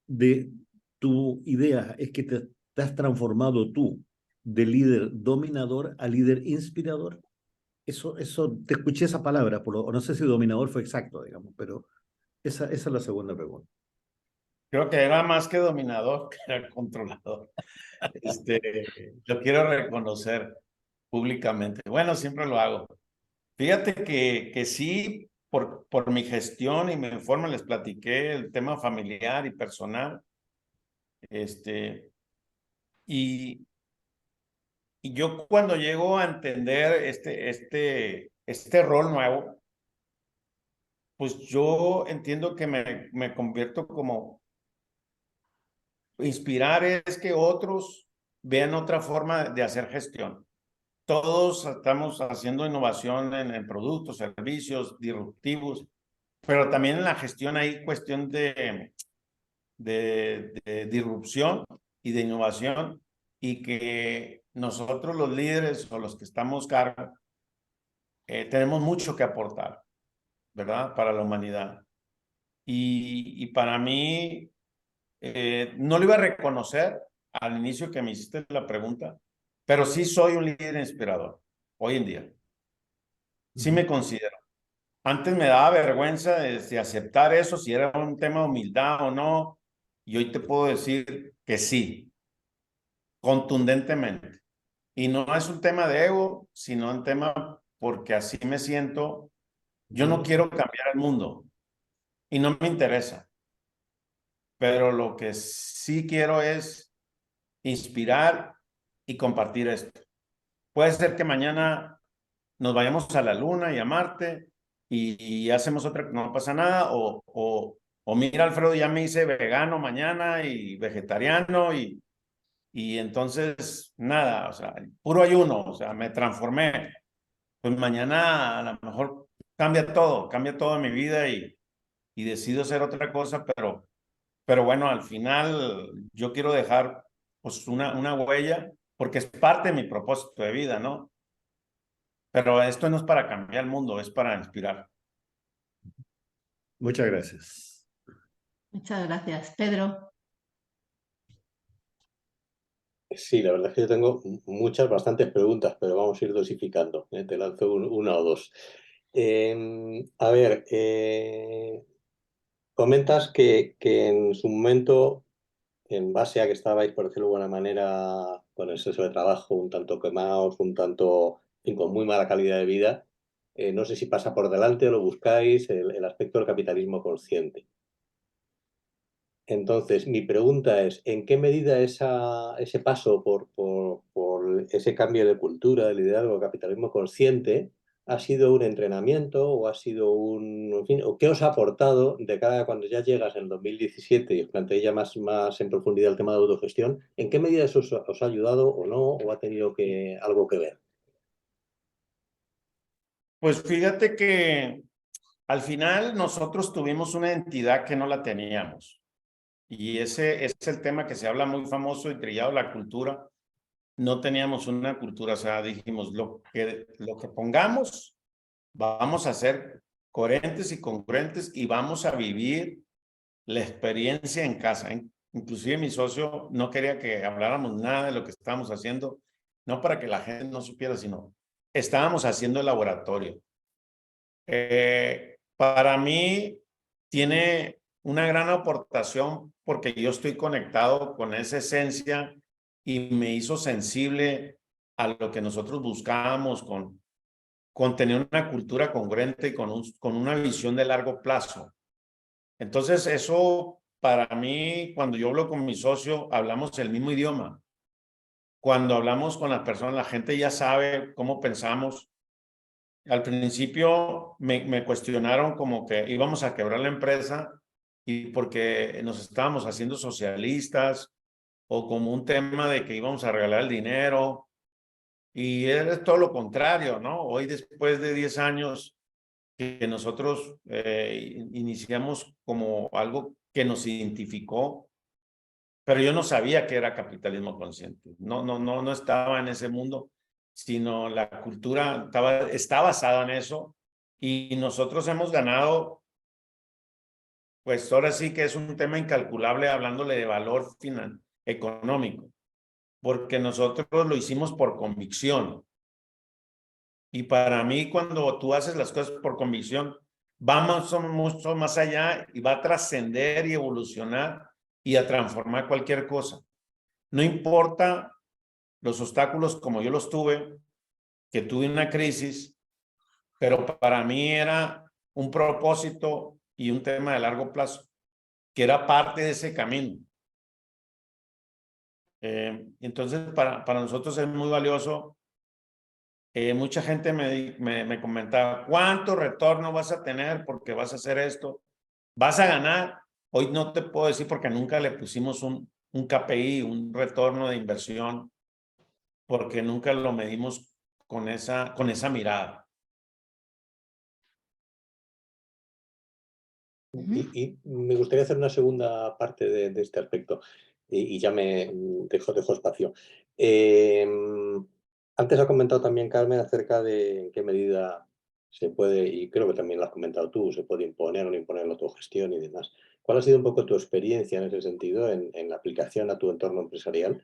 De tu idea es que te has transformado tú de líder dominador a líder inspirador. Eso, te escuché esa palabra, o no sé si dominador fue exacto, digamos, pero esa es la segunda pregunta. Creo que era más que dominador, que era controlador. Lo quiero reconocer públicamente. Bueno, siempre lo hago. Fíjate que sí, por mi gestión y mi forma, les platiqué el tema familiar y personal. Y yo cuando llego a entender este rol nuevo, pues yo entiendo que me convierto como inspirar es que otros vean otra forma de hacer gestión. Todos estamos haciendo innovación en productos, servicios disruptivos, pero también en la gestión hay cuestión de disrupción y de innovación, y que nosotros los líderes o los que estamos a cargo tenemos mucho que aportar, ¿verdad? Para la humanidad. Y para mí, no lo iba a reconocer al inicio que me hiciste la pregunta, pero sí soy un líder inspirador hoy en día. Sí me considero. Antes me daba vergüenza de aceptar eso, si era un tema de humildad o no, y hoy te puedo decir que sí, contundentemente. Y no es un tema de ego, sino un tema porque así me siento. Yo no quiero cambiar el mundo y no me interesa, pero lo que sí quiero es inspirar y compartir esto. Puede ser que mañana nos vayamos a la Luna y a Marte y hacemos otra, no pasa nada, o mira, Alfredo, ya me hice vegano mañana y vegetariano y entonces nada, o sea, puro ayuno, o sea, me transformé. Pues mañana a lo mejor cambia todo en mi vida y decido hacer otra cosa, pero bueno, al final yo quiero dejar pues una huella porque es parte de mi propósito de vida, ¿no? Pero esto no es para cambiar el mundo, es para inspirar. Muchas gracias. Muchas gracias. Pedro. Sí, la verdad es que yo tengo bastantes preguntas, pero vamos a ir dosificando. Te lanzo una o dos. A ver, comentas que en su momento, en base a que estabais, por decirlo de alguna manera, con exceso de trabajo, un tanto quemados, un tanto, en fin, con muy mala calidad de vida, no sé si pasa por delante o lo buscáis, el aspecto del capitalismo consciente. Entonces, mi pregunta es, ¿en qué medida ese paso por ese cambio de cultura, de liderazgo, del capitalismo consciente, ha sido un entrenamiento o ha sido en fin, o qué os ha aportado de cara a cuando ya llegas en el 2017 y os planteéis ya más en profundidad el tema de autogestión? ¿En qué medida eso os ha ayudado o no, o ha tenido algo que ver? Pues fíjate que al final nosotros tuvimos una entidad que no la teníamos. Y ese es el tema que se habla muy famoso y trillado, la cultura. No teníamos una cultura, o sea, dijimos, lo que pongamos, vamos a ser coherentes y congruentes y vamos a vivir la experiencia en casa. Inclusive mi socio no quería que habláramos nada de lo que estábamos haciendo, no para que la gente no supiera, sino estábamos haciendo el laboratorio. Para mí tiene una gran aportación porque yo estoy conectado con esa esencia y me hizo sensible a lo que nosotros buscábamos con tener una cultura congruente y con una visión de largo plazo. Entonces eso para mí, cuando yo hablo con mi socio, hablamos el mismo idioma. Cuando hablamos con las personas, la gente ya sabe cómo pensamos. Al principio me cuestionaron como que íbamos a quebrar la empresa y porque nos estábamos haciendo socialistas o como un tema de que íbamos a regalar el dinero y es todo lo contrario, ¿no? Hoy después de 10 años que nosotros iniciamos como algo que nos identificó, pero yo no sabía que era capitalismo consciente, no estaba en ese mundo, sino la cultura está basada en eso y nosotros hemos ganado, pues ahora sí que es un tema incalculable hablándole de valor económico, porque nosotros lo hicimos por convicción. Y para mí cuando tú haces las cosas por convicción, vamos mucho más allá y va a trascender y evolucionar y a transformar cualquier cosa. No importa los obstáculos como yo los tuve, que tuve una crisis, pero para mí era un propósito y un tema de largo plazo, que era parte de ese camino. Entonces, para nosotros es muy valioso. Mucha gente me comentaba, ¿cuánto retorno vas a tener porque vas a hacer esto? ¿Vas a ganar? Hoy no te puedo decir porque nunca le pusimos un KPI, un retorno de inversión, porque nunca lo medimos con esa mirada. Y me gustaría hacer una segunda parte de este aspecto y ya me dejo espacio. Antes ha comentado también Carmen acerca de en qué medida se puede, y creo que también lo has comentado tú, se puede imponer o no imponer la autogestión y demás. ¿Cuál ha sido un poco tu experiencia en ese sentido, en la aplicación a tu entorno empresarial?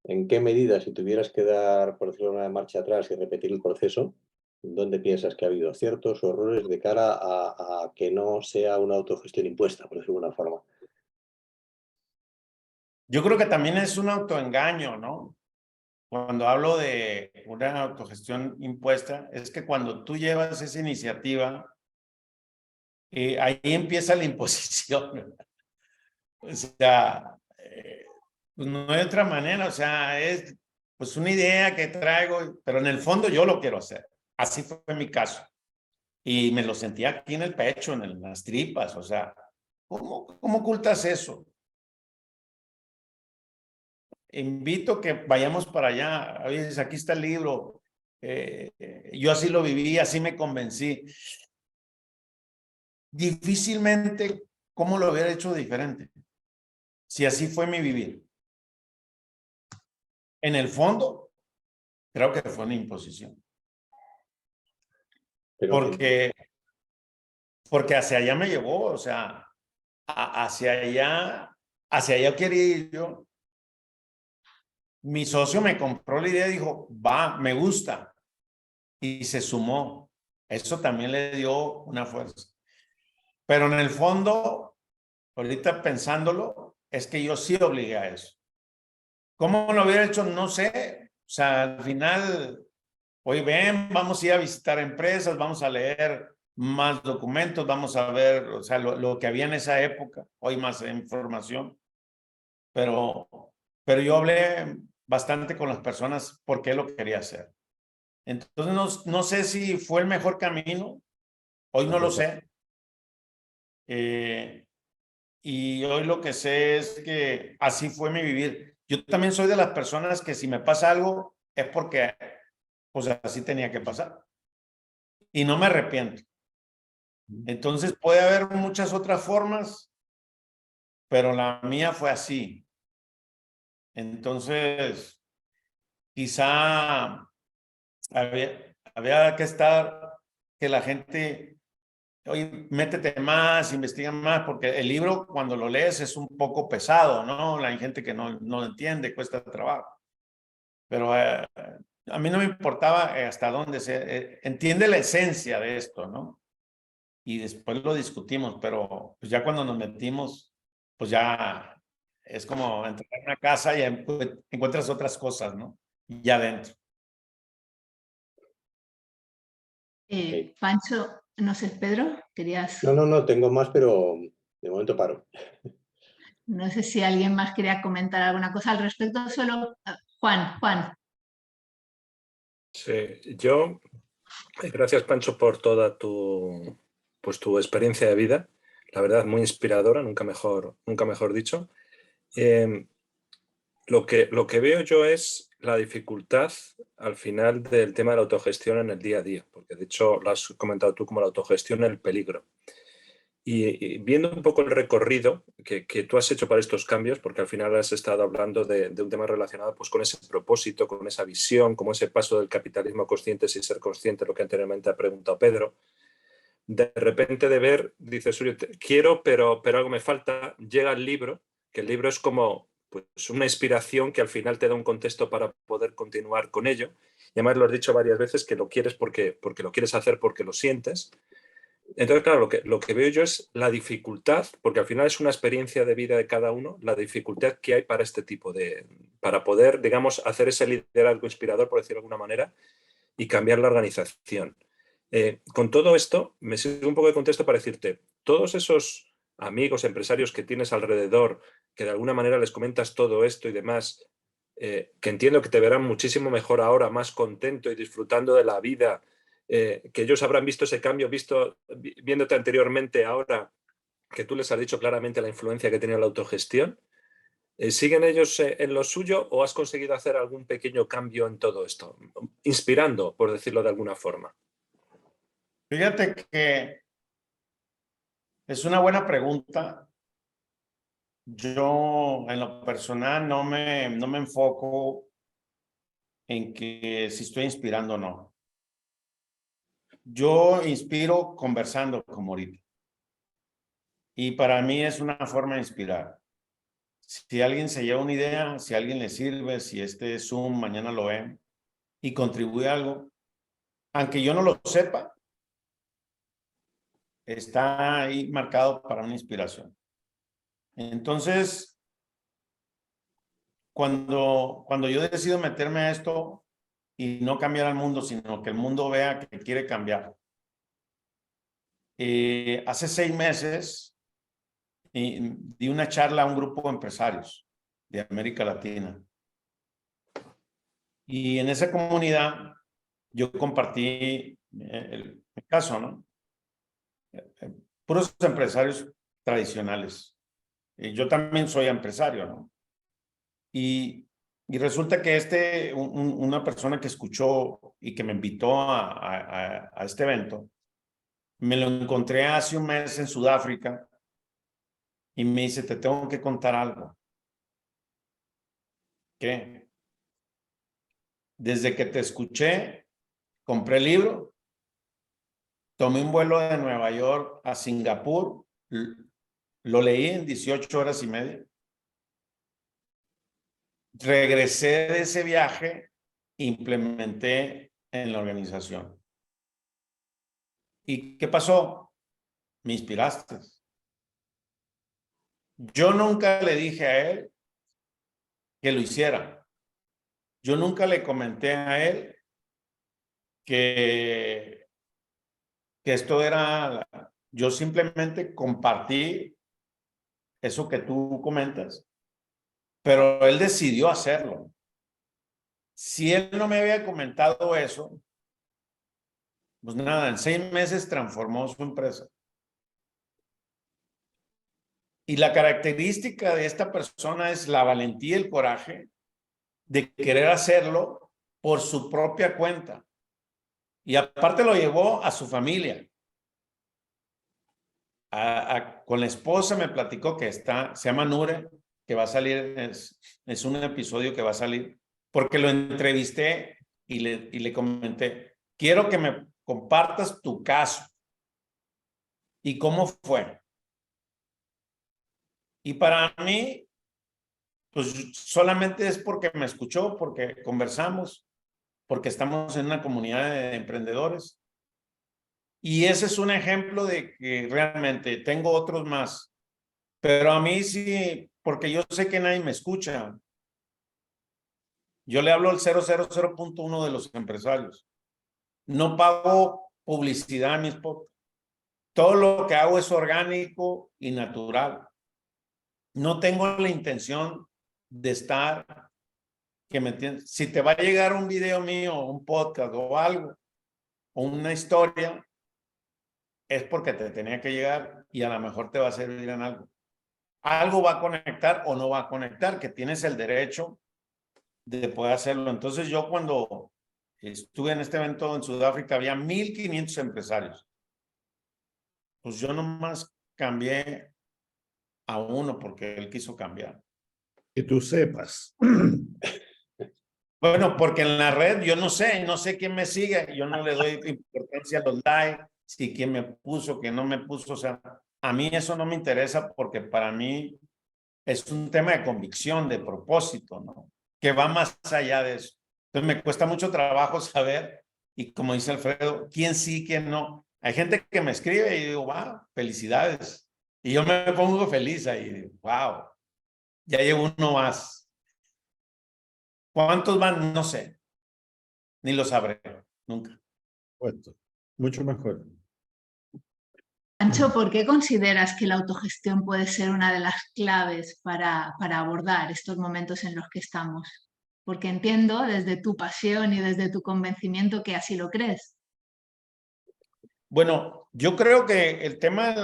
¿En qué medida, si tuvieras que dar, por decirlo, una marcha atrás y repetir el proceso, dónde piensas que ha habido aciertos o errores de cara a que no sea una autogestión impuesta, por decirlo de alguna forma? Yo creo que también es un autoengaño, ¿no? Cuando hablo de una autogestión impuesta, es que cuando tú llevas esa iniciativa, ahí empieza la imposición. O sea, pues no hay otra manera, o sea, es pues una idea que traigo, pero en el fondo yo lo quiero hacer. Así fue mi caso. Y me lo sentía aquí en el pecho, en las tripas, o sea, ¿cómo ocultas eso? Invito que vayamos para allá. Oye, aquí está el libro. Yo así lo viví, así me convencí. Difícilmente, ¿cómo lo hubiera hecho diferente? Si así fue mi vivir. En el fondo, creo que fue una imposición. Pero Porque hacia allá me llevó, o sea, hacia allá quería ir yo. Mi socio me compró la idea y dijo, va, me gusta. Y se sumó. Eso también le dio una fuerza. Pero en el fondo, ahorita pensándolo, es que yo sí obligué a eso. ¿Cómo lo hubiera hecho? No sé. O sea, al final, hoy ven, vamos a ir a visitar empresas, vamos a leer más documentos, vamos a ver, o sea, lo que había en esa época, hoy más información. Pero yo hablé bastante con las personas por qué lo quería hacer. Entonces, no sé si fue el mejor camino, hoy no lo sé. Y hoy lo que sé es que así fue mi vivir. Yo también soy de las personas que si me pasa algo es porque pues así tenía que pasar. Y no me arrepiento. Entonces puede haber muchas otras formas, pero la mía fue así. Entonces, quizá había que estar, que la gente, oye, métete más, investiga más, porque el libro cuando lo lees es un poco pesado, ¿no? Hay gente que no lo entiende, cuesta trabajo. Pero a mí no me importaba hasta dónde se entiende la esencia de esto, ¿no? Y después lo discutimos, pero pues ya cuando nos metimos, pues ya es como entrar a una casa y encuentras otras cosas, ¿no? Ya adentro. Okay. Pancho, no sé, Pedro, querías... No, tengo más, pero de momento paro. No sé si alguien más quería comentar alguna cosa al respecto, solo Juan. Sí, yo, gracias Pancho por toda tu experiencia de vida, la verdad muy inspiradora, nunca mejor dicho. Lo que veo yo es la dificultad al final del tema de la autogestión en el día a día, porque de hecho lo has comentado tú como la autogestión el peligro. Y viendo un poco el recorrido que tú has hecho para estos cambios, porque al final has estado hablando de un tema relacionado pues, con ese propósito, con esa visión, como ese paso del capitalismo consciente sin ser consciente, lo que anteriormente ha preguntado Pedro. De repente de ver, dices, oye, quiero, pero algo me falta, llega el libro, que el libro es como pues, una inspiración que al final te da un contexto para poder continuar con ello. Y además lo has dicho varias veces que lo quieres porque lo quieres hacer porque lo sientes. Entonces, claro, lo que veo yo es la dificultad, porque al final es una experiencia de vida de cada uno, la dificultad que hay para este tipo para poder, digamos, hacer ese liderazgo inspirador, por decirlo de alguna manera, y cambiar la organización. Con todo esto, me sirve un poco de contexto para decirte, todos esos amigos, empresarios que tienes alrededor, que de alguna manera les comentas todo esto y demás, que entiendo que te verán muchísimo mejor ahora, más contento y disfrutando de la vida, que ellos habrán visto ese cambio, viéndote anteriormente, ahora que tú les has dicho claramente la influencia que tenía la autogestión. ¿Siguen ellos en lo suyo o has conseguido hacer algún pequeño cambio en todo esto? Inspirando, por decirlo de alguna forma. Fíjate que Es una buena pregunta. Yo, en lo personal, no me enfoco en que si estoy inspirando o no. Yo inspiro conversando como ahorita. Y para mí es una forma de inspirar. Si alguien se lleva una idea, si a alguien le sirve, si este Zoom mañana lo ven y contribuye a algo, aunque yo no lo sepa, está ahí marcado para una inspiración. Entonces, cuando yo decido meterme a esto y no cambiar al mundo, sino que el mundo vea que quiere cambiar. Hace 6 meses di una charla a un grupo de empresarios de América Latina. Y en esa comunidad yo compartí el caso, ¿no? Puros empresarios tradicionales. Yo también soy empresario, ¿no? Y resulta que una persona que escuchó y que me invitó a este evento, me lo encontré hace un mes en Sudáfrica y me dice, te tengo que contar algo. ¿Qué? Desde que te escuché, compré el libro, tomé un vuelo de Nueva York a Singapur, lo leí en 18 horas y media. Regresé de ese viaje, implementé en la organización. ¿Y qué pasó? Me inspiraste. Yo nunca le dije a él que lo hiciera. Yo nunca le comenté a él que esto era... Yo simplemente compartí eso que tú comentas, pero él decidió hacerlo. Si él no me había comentado eso, pues nada, en 6 meses transformó su empresa. Y la característica de esta persona es la valentía y el coraje de querer hacerlo por su propia cuenta. Y aparte lo llevó a su familia. Con la esposa me platicó que se llama Nure, que va a salir, es un episodio que va a salir, porque lo entrevisté y le comenté, quiero que me compartas tu caso y cómo fue. Y para mí, pues solamente es porque me escuchó, porque conversamos, porque estamos en una comunidad de emprendedores. Y ese es un ejemplo de que realmente tengo otros más. Pero a mí sí, porque yo sé que nadie me escucha. Yo le hablo al 000.1 de los empresarios. No pago publicidad a mis podcasts. Todo lo que hago es orgánico y natural. No tengo la intención de estar, que me entiendes. Si te va a llegar un video mío, un podcast o algo, o una historia, es porque te tenía que llegar y a lo mejor te va a servir en algo. Algo va a conectar o no va a conectar, que tienes el derecho de poder hacerlo. Entonces yo cuando estuve en este evento en Sudáfrica había 1,500 empresarios. Pues yo nomás cambié a uno porque él quiso cambiar. Que tú sepas. Bueno, porque en la red yo no sé quién me sigue, yo no le doy importancia a los likes, si quién me puso, quién no me puso, o sea, a mí eso no me interesa porque para mí es un tema de convicción, de propósito, ¿no? Que va más allá de eso. Entonces me cuesta mucho trabajo saber, y como dice Alfredo, quién sí, quién no. Hay gente que me escribe y digo, wow, felicidades. Y yo me pongo feliz ahí, wow, ya llevo uno más. ¿Cuántos van? No sé. Ni lo sabré, nunca. Puesto. Mucho mejor. Pancho, ¿por qué consideras que la autogestión puede ser una de las claves para abordar estos momentos en los que estamos? Porque entiendo desde tu pasión y desde tu convencimiento que así lo crees. Bueno, yo creo que el tema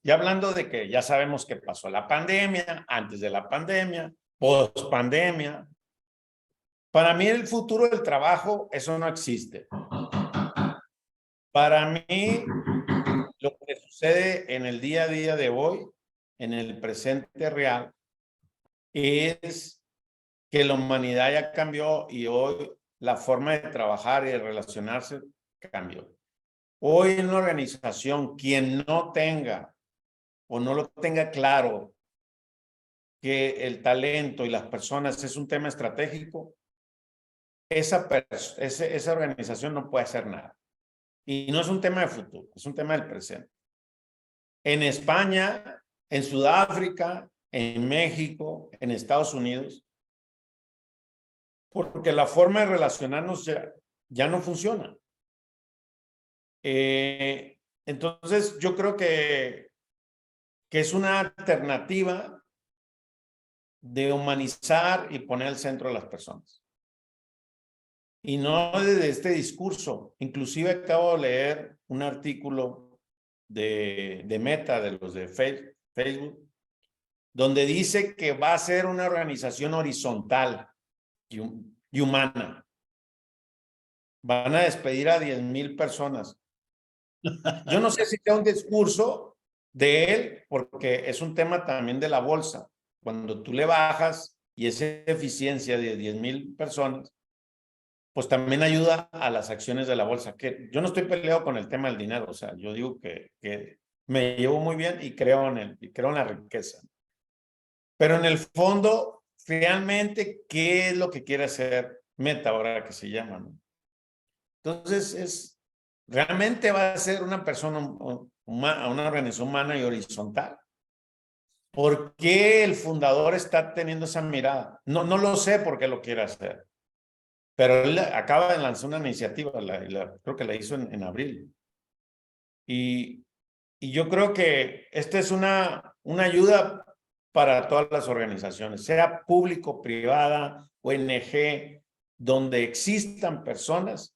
ya hablando de que ya sabemos que pasó la pandemia, antes de la pandemia, post pandemia, para mí el futuro del trabajo, eso no existe. Para mí, lo que sucede en el día a día de hoy, en el presente real, es que la humanidad ya cambió y hoy la forma de trabajar y de relacionarse cambió. Hoy en una organización, quien no tenga o no lo tenga claro que el talento y las personas es un tema estratégico, esa organización no puede hacer nada. Y no es un tema de futuro, es un tema del presente. En España, en Sudáfrica, en México, en Estados Unidos, porque la forma de relacionarnos ya no funciona. Entonces, yo creo que es una alternativa de humanizar y poner al centro a las personas. Y no desde este discurso. Inclusive acabo de leer un artículo de Meta, de los de Facebook, donde dice que va a ser una organización horizontal y humana. Van a despedir a 10,000 personas. Yo no sé si sea un discurso de él, porque es un tema también de la bolsa. Cuando tú le bajas y esa eficiencia de 10,000 personas, pues también ayuda a las acciones de la bolsa. Que yo no estoy peleado con el tema del dinero, o sea, yo digo que me llevo muy bien y creo en la riqueza. Pero en el fondo, realmente, ¿qué es lo que quiere hacer Meta ahora que se llama, ¿no? Entonces, realmente va a ser una persona, una organización humana y horizontal. ¿Por qué el fundador está teniendo esa mirada? No lo sé por qué lo quiere hacer. Pero él acaba de lanzar una iniciativa, creo que la hizo en abril. Y yo creo que esta es una ayuda para todas las organizaciones, sea público, privada, ONG, donde existan personas,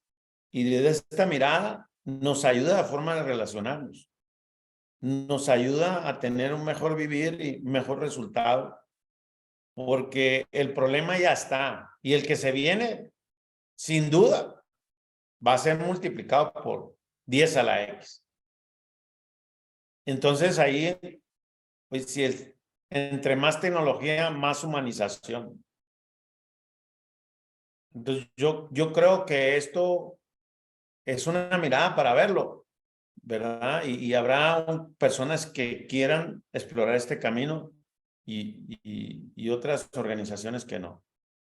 y desde esta mirada nos ayuda a la forma de relacionarnos. Nos ayuda a tener un mejor vivir y mejor resultado, porque el problema ya está, y el que se viene, sin duda, va a ser multiplicado por 10 a la X. Entonces ahí, pues si entre más tecnología, más humanización. Entonces yo creo que esto es una mirada para verlo, ¿verdad? Y habrá personas que quieran explorar este camino y otras organizaciones que no.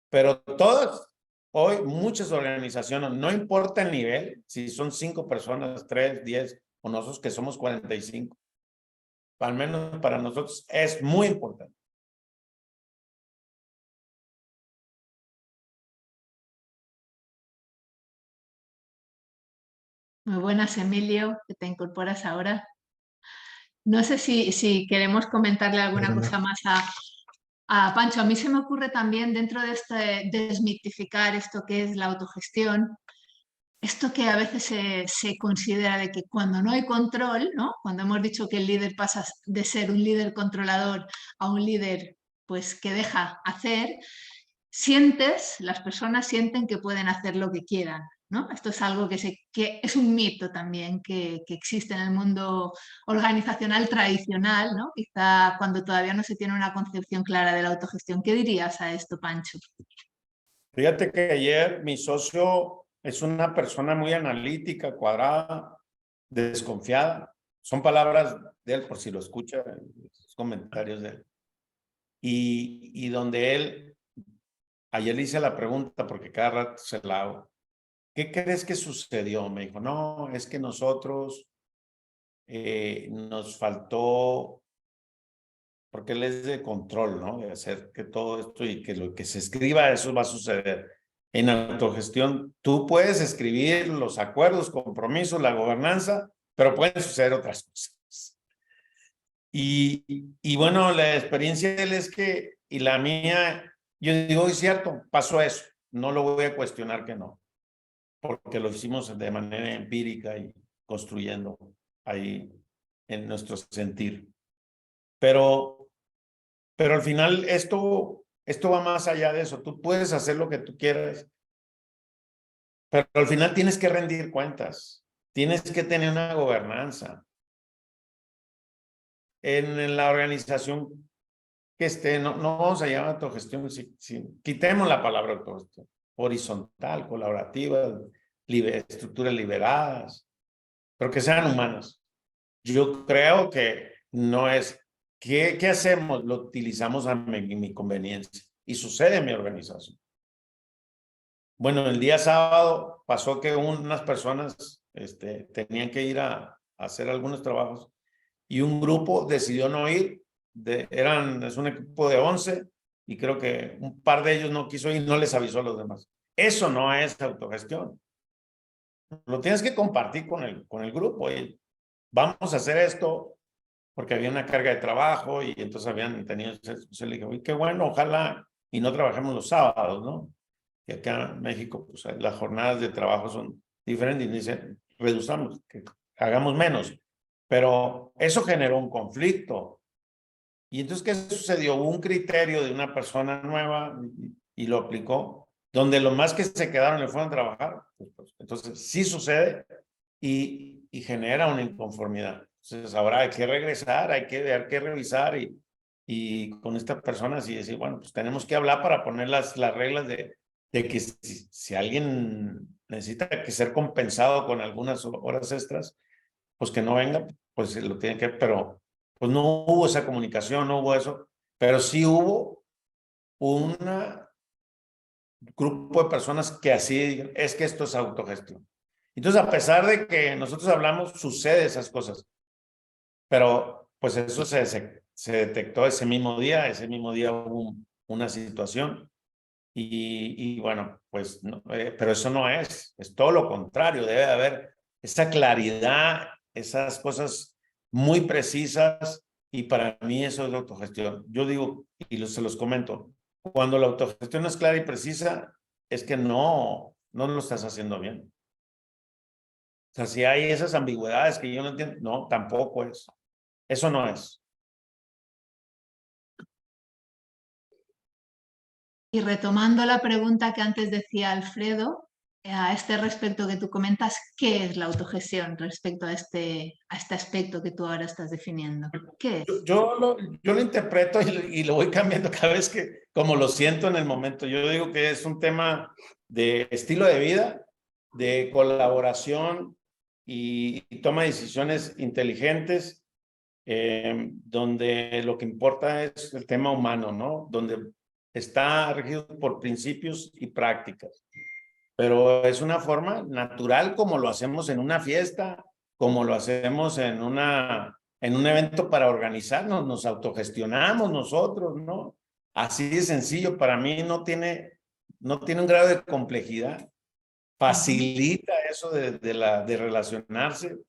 Pero todas, hoy muchas organizaciones, no importa el nivel, si son 5 personas, 3, 10, o nosotros que somos 45, al menos para nosotros es muy importante. Muy buenas, Emilio, que te incorporas ahora. No sé si queremos comentarle alguna cosa más a Pancho. A mí se me ocurre también, dentro de este desmitificar esto que es la autogestión, esto que a veces se considera de que cuando no hay control, ¿no? Cuando hemos dicho que el líder pasa de ser un líder controlador a un líder pues, que deja hacer, las personas sienten que pueden hacer lo que quieran, ¿no? Esto es algo que es un mito también que existe en el mundo organizacional tradicional, ¿no? Quizá cuando todavía no se tiene una concepción clara de la autogestión. ¿Qué dirías a esto, Pancho? Fíjate que ayer mi socio es una persona muy analítica, cuadrada, desconfiada. Son palabras de él, por si lo escucha, los comentarios de él. Y donde él, ayer le hice la pregunta, porque cada rato se la hago. ¿Qué crees que sucedió? Me dijo, no, es que nosotros nos faltó, porque él es de control, ¿no? De hacer que todo esto y que lo que se escriba, eso va a suceder. En autogestión, tú puedes escribir los acuerdos, compromisos, la gobernanza, pero pueden suceder otras cosas. Y bueno, la experiencia de él es que, y la mía, yo digo, es cierto, pasó eso. No lo voy a cuestionar que no, porque lo hicimos de manera empírica y construyendo ahí en nuestro sentir. Pero al final esto va más allá de eso. Tú puedes hacer lo que tú quieras, pero al final tienes que rendir cuentas. Tienes que tener una gobernanza. en la organización que esté, no vamos a llamar autogestión, quitemos la palabra autogestión, horizontal, colaborativa, estructuras liberadas, pero que sean humanas. Yo creo que no es, ¿qué hacemos? Lo utilizamos a mi conveniencia y sucede en mi organización. Bueno, el día sábado pasó que unas personas tenían que ir a hacer algunos trabajos y un grupo decidió no ir. Es un equipo de 11 y creo que un par de ellos no quiso ir, no les avisó a los demás. Eso no es autogestión. Lo tienes que compartir con el grupo. Y vamos a hacer esto porque había una carga de trabajo y entonces habían tenido... Se le dijo, qué bueno, ojalá y no trabajemos los sábados, ¿no? Y acá en México, pues las jornadas de trabajo son diferentes y dicen, reduzcamos, que hagamos menos. Pero eso generó un conflicto. Y entonces, ¿qué sucedió? Hubo un criterio de una persona nueva y lo aplicó, donde los más que se quedaron le fueron a trabajar. Entonces, sí sucede y genera una inconformidad. Entonces, ahora hay que regresar, hay que revisar y con estas personas y decir, bueno, pues tenemos que hablar para poner las reglas de que si alguien necesita que ser compensado con algunas horas extras, pues que no venga, pues lo tienen que, pero pues no hubo esa comunicación, no hubo eso, pero sí hubo un grupo de personas que así, es que esto es autogestión. Entonces, a pesar de que nosotros hablamos, sucede esas cosas, pero pues eso se detectó ese mismo día hubo una situación y bueno, pues, no, pero eso no es todo lo contrario, debe haber esa claridad, esas cosas muy precisas y para mí eso es la autogestión. Yo digo, y se los comento, cuando la autogestión es clara y precisa, es que no lo estás haciendo bien. O sea, si hay esas ambigüedades que yo no entiendo, no, tampoco es. Eso no es. Y retomando la pregunta que antes decía Alfredo, a este respecto que tú comentas, ¿qué es la autogestión respecto a este aspecto que tú ahora estás definiendo? ¿Qué es? Yo lo interpreto y lo voy cambiando cada vez que, como lo siento en el momento. Yo digo que es un tema de estilo de vida, de colaboración y toma de decisiones inteligentes, donde lo que importa es el tema humano, ¿no? Donde está regido por principios y prácticas. Pero es una forma natural como lo hacemos en una fiesta, como lo hacemos en un evento para organizarnos, nos autogestionamos nosotros, ¿no? Así de sencillo, para mí no tiene un grado de complejidad, facilita eso de relacionarse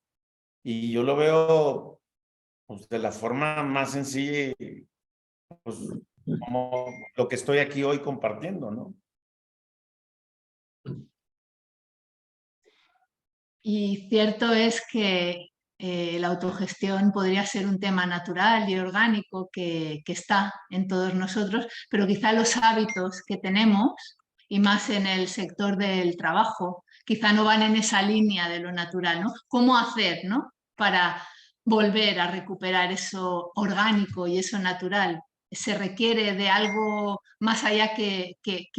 y yo lo veo pues, de la forma más sencilla, pues, como lo que estoy aquí hoy compartiendo, ¿no? Y cierto es que la autogestión podría ser un tema natural y orgánico que está en todos nosotros, pero quizá los hábitos que tenemos, y más en el sector del trabajo, quizá no van en esa línea de lo natural, ¿no? ¿Cómo hacer, ¿no? Para volver a recuperar eso orgánico y eso natural? Se requiere de algo más allá que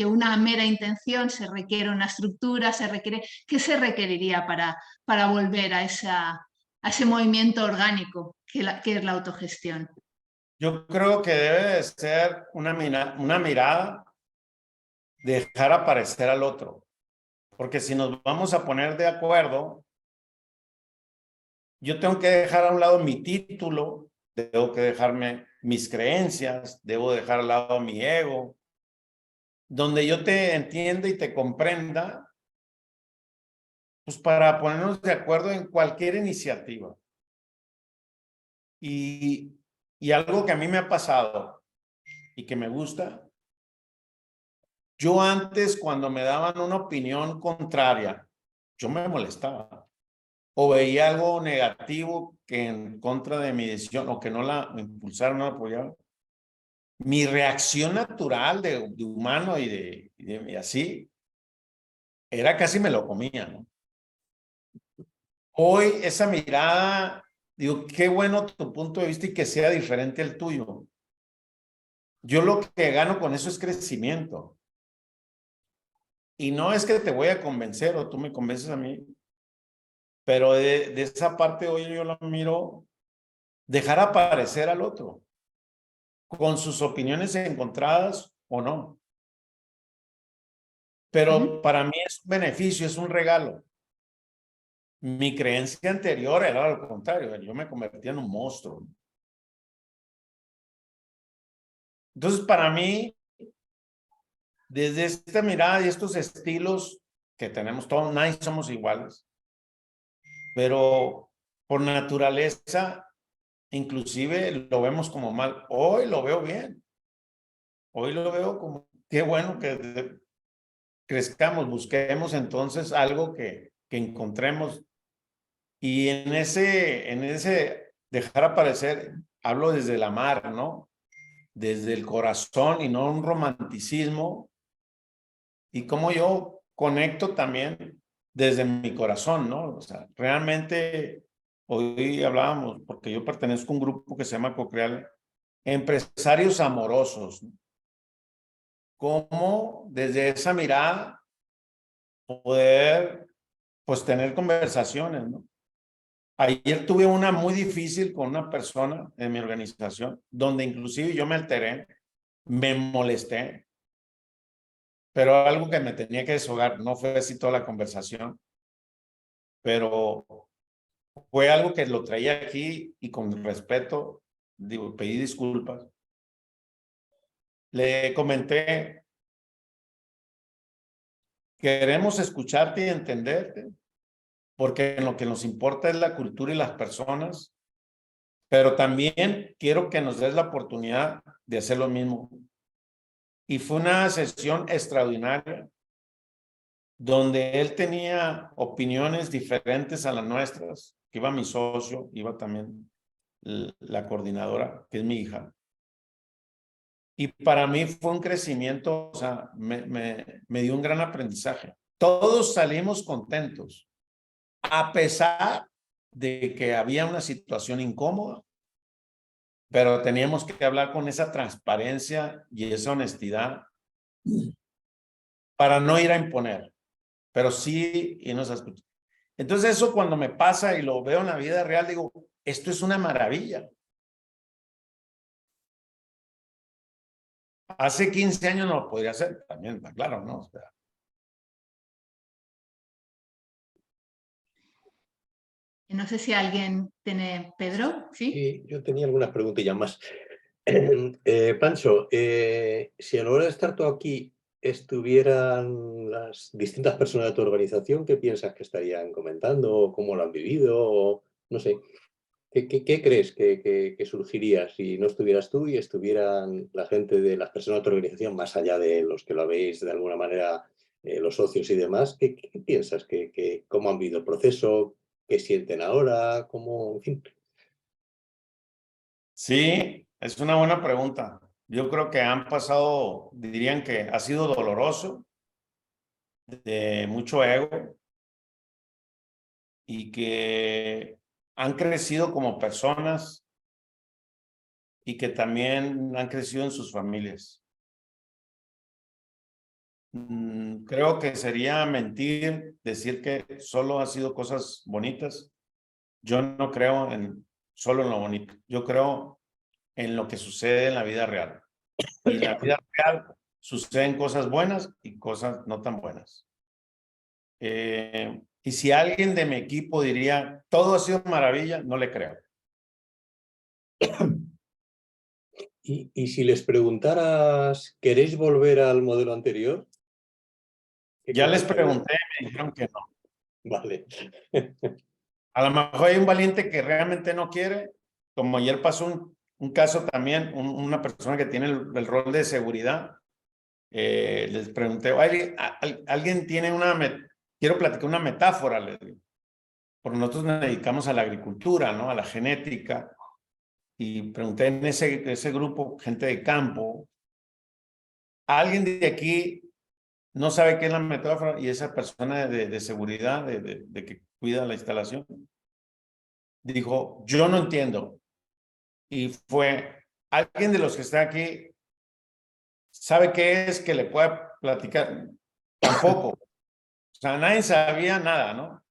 una mera intención, se requiere una estructura, ¿qué se requeriría para volver a ese movimiento orgánico que es la autogestión? Yo creo que debe de ser una mirada, dejar aparecer al otro, porque si nos vamos a poner de acuerdo, yo tengo que dejar a un lado mi título, tengo que dejarme mis creencias, debo dejar al lado mi ego, donde yo te entienda y te comprenda, pues para ponernos de acuerdo en cualquier iniciativa. Y algo que a mí me ha pasado y que me gusta, yo antes cuando me daban una opinión contraria, yo me molestaba o veía algo negativo que en contra de mi decisión o que no la impulsaron, no la apoyaron. Mi reacción natural de humano y así era casi me lo comía, ¿no? Hoy esa mirada Digo, qué bueno tu punto de vista y que sea diferente al tuyo. Yo lo que gano con eso es crecimiento. Y no es que te voy a convencer o tú me convences a mí, pero de esa parte hoy yo la miro, dejar aparecer al otro, con sus opiniones encontradas o no. Pero para mí es un beneficio, es un regalo. Mi creencia anterior era lo contrario, yo me convertía en un monstruo. Entonces, para mí, desde esta mirada y estos estilos que tenemos todos, nadie somos iguales, pero por naturaleza, inclusive lo vemos como mal. Hoy lo veo bien. Hoy lo veo como, qué bueno que crezcamos, busquemos entonces algo que encontremos. Y en ese dejar aparecer, hablo desde el amar, ¿no? Desde el corazón y no un romanticismo. Y como yo conecto también desde mi corazón, ¿no? O sea, realmente hoy hablábamos, porque yo pertenezco a un grupo que se llama Cocreal, empresarios amorosos, ¿no? Cómo desde esa mirada poder, pues, tener conversaciones, ¿no? Ayer tuve una muy difícil con una persona en mi organización, donde inclusive yo me alteré, me molesté, pero algo que me tenía que deshogar, no fue así toda la conversación, pero fue algo que lo traía aquí y con respeto, digo, pedí disculpas. Le comenté, queremos escucharte y entenderte, porque en lo que nos importa es la cultura y las personas, pero también quiero que nos des la oportunidad de hacer lo mismo. Y fue una sesión extraordinaria, donde él tenía opiniones diferentes a las nuestras. Iba mi socio, iba también la coordinadora, que es mi hija. Y para mí fue un crecimiento, o sea, me dio un gran aprendizaje. Todos salimos contentos, a pesar de que había una situación incómoda, pero teníamos que hablar con esa transparencia y esa honestidad para no ir a imponer, pero sí irnos a escuchar. Entonces eso cuando me pasa y lo veo en la vida real, digo, esto es una maravilla. Hace 15 años no lo podría hacer, también está claro, ¿no? O sea, no sé si alguien tiene, Pedro, ¿sí? Sí, yo tenía algunas preguntillas más. Pancho, si a la hora de estar tú aquí estuvieran las distintas personas de tu organización, ¿qué piensas que estarían comentando? ¿O cómo lo han vivido? O, no sé, ¿qué crees que surgiría si no estuvieras tú y estuvieran la gente de las personas de tu organización, más allá de los que lo habéis de alguna manera, los socios y demás? ¿Qué piensas? ¿Cómo han vivido el proceso? ¿Qué sienten ahora? ¿Cómo, en fin? sí, es una buena pregunta. Yo creo que han pasado, dirían que ha sido doloroso, de mucho ego y que han crecido como personas y que también han crecido en sus familias. Creo que sería mentir decir que solo ha sido cosas bonitas. Yo no creo solo en lo bonito. Yo creo en lo que sucede en la vida real. Y en la vida real suceden cosas buenas y cosas no tan buenas. Y si alguien de mi equipo diría, todo ha sido maravilla, no le creo. Y si les preguntaras, ¿queréis volver al modelo anterior? Ya les pregunté, me dijeron que no. Vale. A lo mejor hay un valiente que realmente no quiere, como ayer pasó un caso también, una persona que tiene el rol de seguridad. Les pregunté, ¿alguien tiene quiero platicar una metáfora, les digo, porque nosotros nos dedicamos a la agricultura, ¿no? A la genética, y pregunté en ese grupo, gente de campo, ¿alguien de aquí no sabe qué es la metáfora? Y esa persona de seguridad, de que cuida la instalación, dijo, yo no entiendo. Y fue, alguien de los que está aquí sabe qué es que le pueda platicar. Tampoco. O sea, nadie sabía nada, ¿no?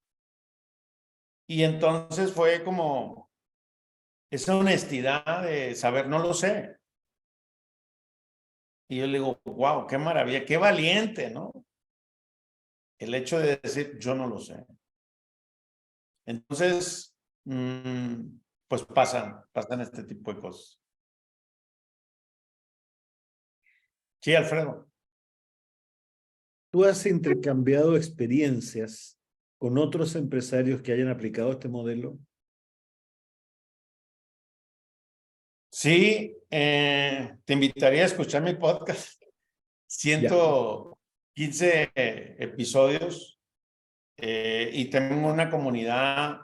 Y entonces fue como esa honestidad de saber, no lo sé. Y yo le digo, wow, qué maravilla, qué valiente, ¿no? El hecho de decir, yo no lo sé. Entonces, pues pasan este tipo de cosas. Sí, Alfredo. ¿Tú has intercambiado experiencias con otros empresarios que hayan aplicado este modelo? Sí, te invitaría a escuchar mi podcast. 115 episodios y tengo una comunidad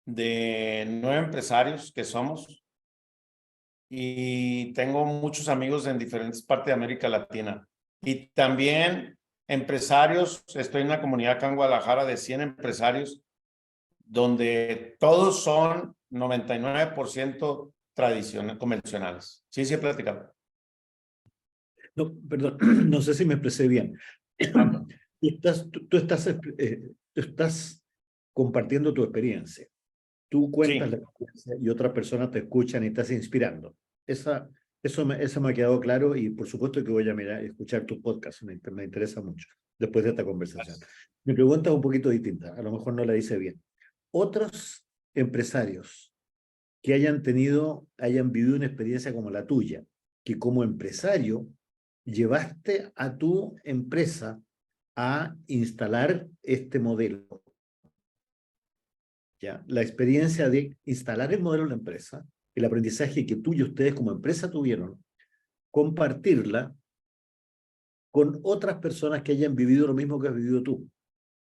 de 9 empresarios que somos y tengo muchos amigos en diferentes partes de América Latina y también empresarios. Estoy en una comunidad acá en Guadalajara de 100 empresarios donde todos son 99% tradicionales, convencionales. Sí, sí he platicado. No, perdón, no sé si me expresé bien. Tú estás compartiendo tu experiencia. Tú cuentas Sí. la experiencia y otras personas te escuchan y estás inspirando. Eso me ha quedado claro y por supuesto que voy a mirar y escuchar tu podcast. Me interesa mucho después de esta conversación. Mi pregunta es un poquito distinta. A lo mejor no la hice bien. Otros empresarios que hayan vivido una experiencia como la tuya, que como empresario llevaste a tu empresa a instalar este modelo. ¿Ya? La experiencia de instalar el modelo en la empresa, el aprendizaje que tú y ustedes como empresa tuvieron, compartirla con otras personas que hayan vivido lo mismo que has vivido tú,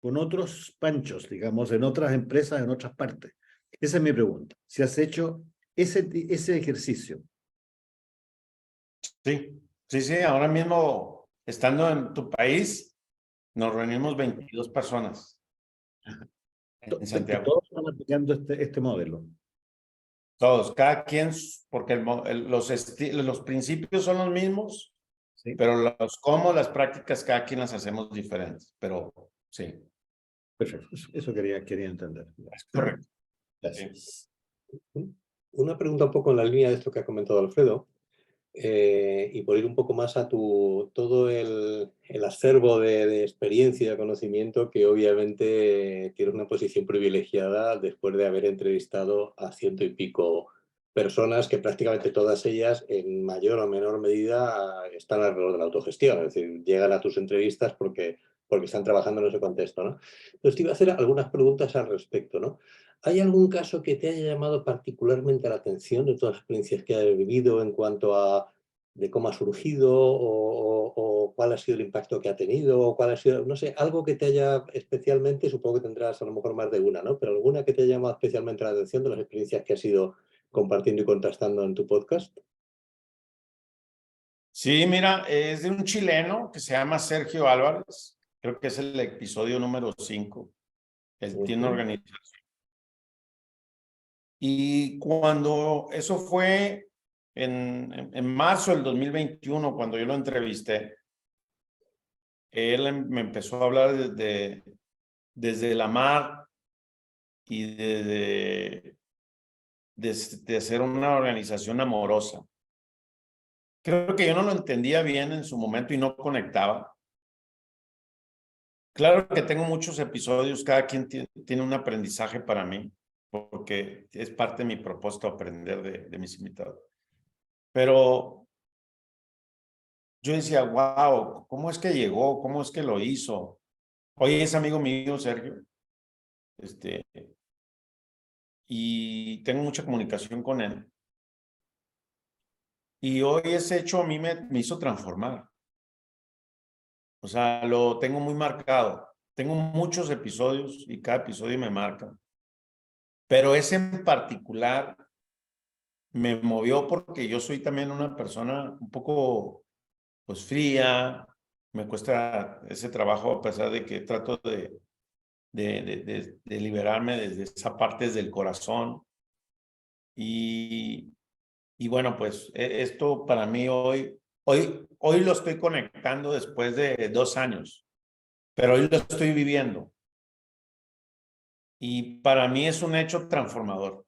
con otros panchos, digamos, en otras empresas, en otras partes. Esa es mi pregunta. Si has hecho ese ejercicio. Sí, sí, sí. Ahora mismo, estando en tu país, nos reunimos 22 personas en Que Santiago. todos están aplicando este modelo. Todos, cada quien, porque los principios son los mismos, ¿Sí? pero las prácticas, cada quien las hacemos diferentes. Pero sí. Perfecto. Eso quería entender. Es correcto. Gracias. Una pregunta un poco en la línea de esto que ha comentado Alfredo, y por ir un poco más a todo el acervo de experiencia y de conocimiento que obviamente tienes una posición privilegiada después de haber entrevistado a 100 y pico personas que prácticamente todas ellas en mayor o menor medida están alrededor de la autogestión, es decir, llegan a tus entrevistas porque están trabajando en ese contexto, ¿no? Entonces te iba a hacer algunas preguntas al respecto, ¿no? ¿Hay algún caso que te haya llamado particularmente la atención de todas las experiencias que has vivido en cuanto a de cómo ha surgido o cuál ha sido el impacto que ha tenido o cuál ha sido, no sé, algo que te haya especialmente, supongo que tendrás a lo mejor más de una, ¿no? Pero alguna que te haya llamado especialmente la atención de las experiencias que has ido compartiendo y contrastando en tu podcast? Sí, mira, es de un chileno que se llama Sergio Álvarez. Creo que es el episodio número 5. Él tiene una organización. Y cuando eso fue en marzo del 2021, cuando yo lo entrevisté, él me empezó a hablar desde la mar y de hacer una organización amorosa. Creo que yo no lo entendía bien en su momento y no conectaba. Claro que tengo muchos episodios, cada quien tiene un aprendizaje para mí, porque es parte de mi propósito aprender de mis invitados. Pero yo decía, wow, ¿cómo es que llegó? ¿Cómo es que lo hizo? Hoy es amigo mío, Sergio, y tengo mucha comunicación con él. Y hoy ese hecho a mí me hizo transformar. O sea, lo tengo muy marcado. Tengo muchos episodios y cada episodio me marca. Pero ese en particular me movió porque yo soy también una persona un poco, pues, fría. Me cuesta ese trabajo a pesar de que trato de liberarme desde esa parte, desde el corazón. Y bueno, pues esto para mí hoy lo estoy conectando después de 2 años, pero hoy lo estoy viviendo. Y para mí es un hecho transformador.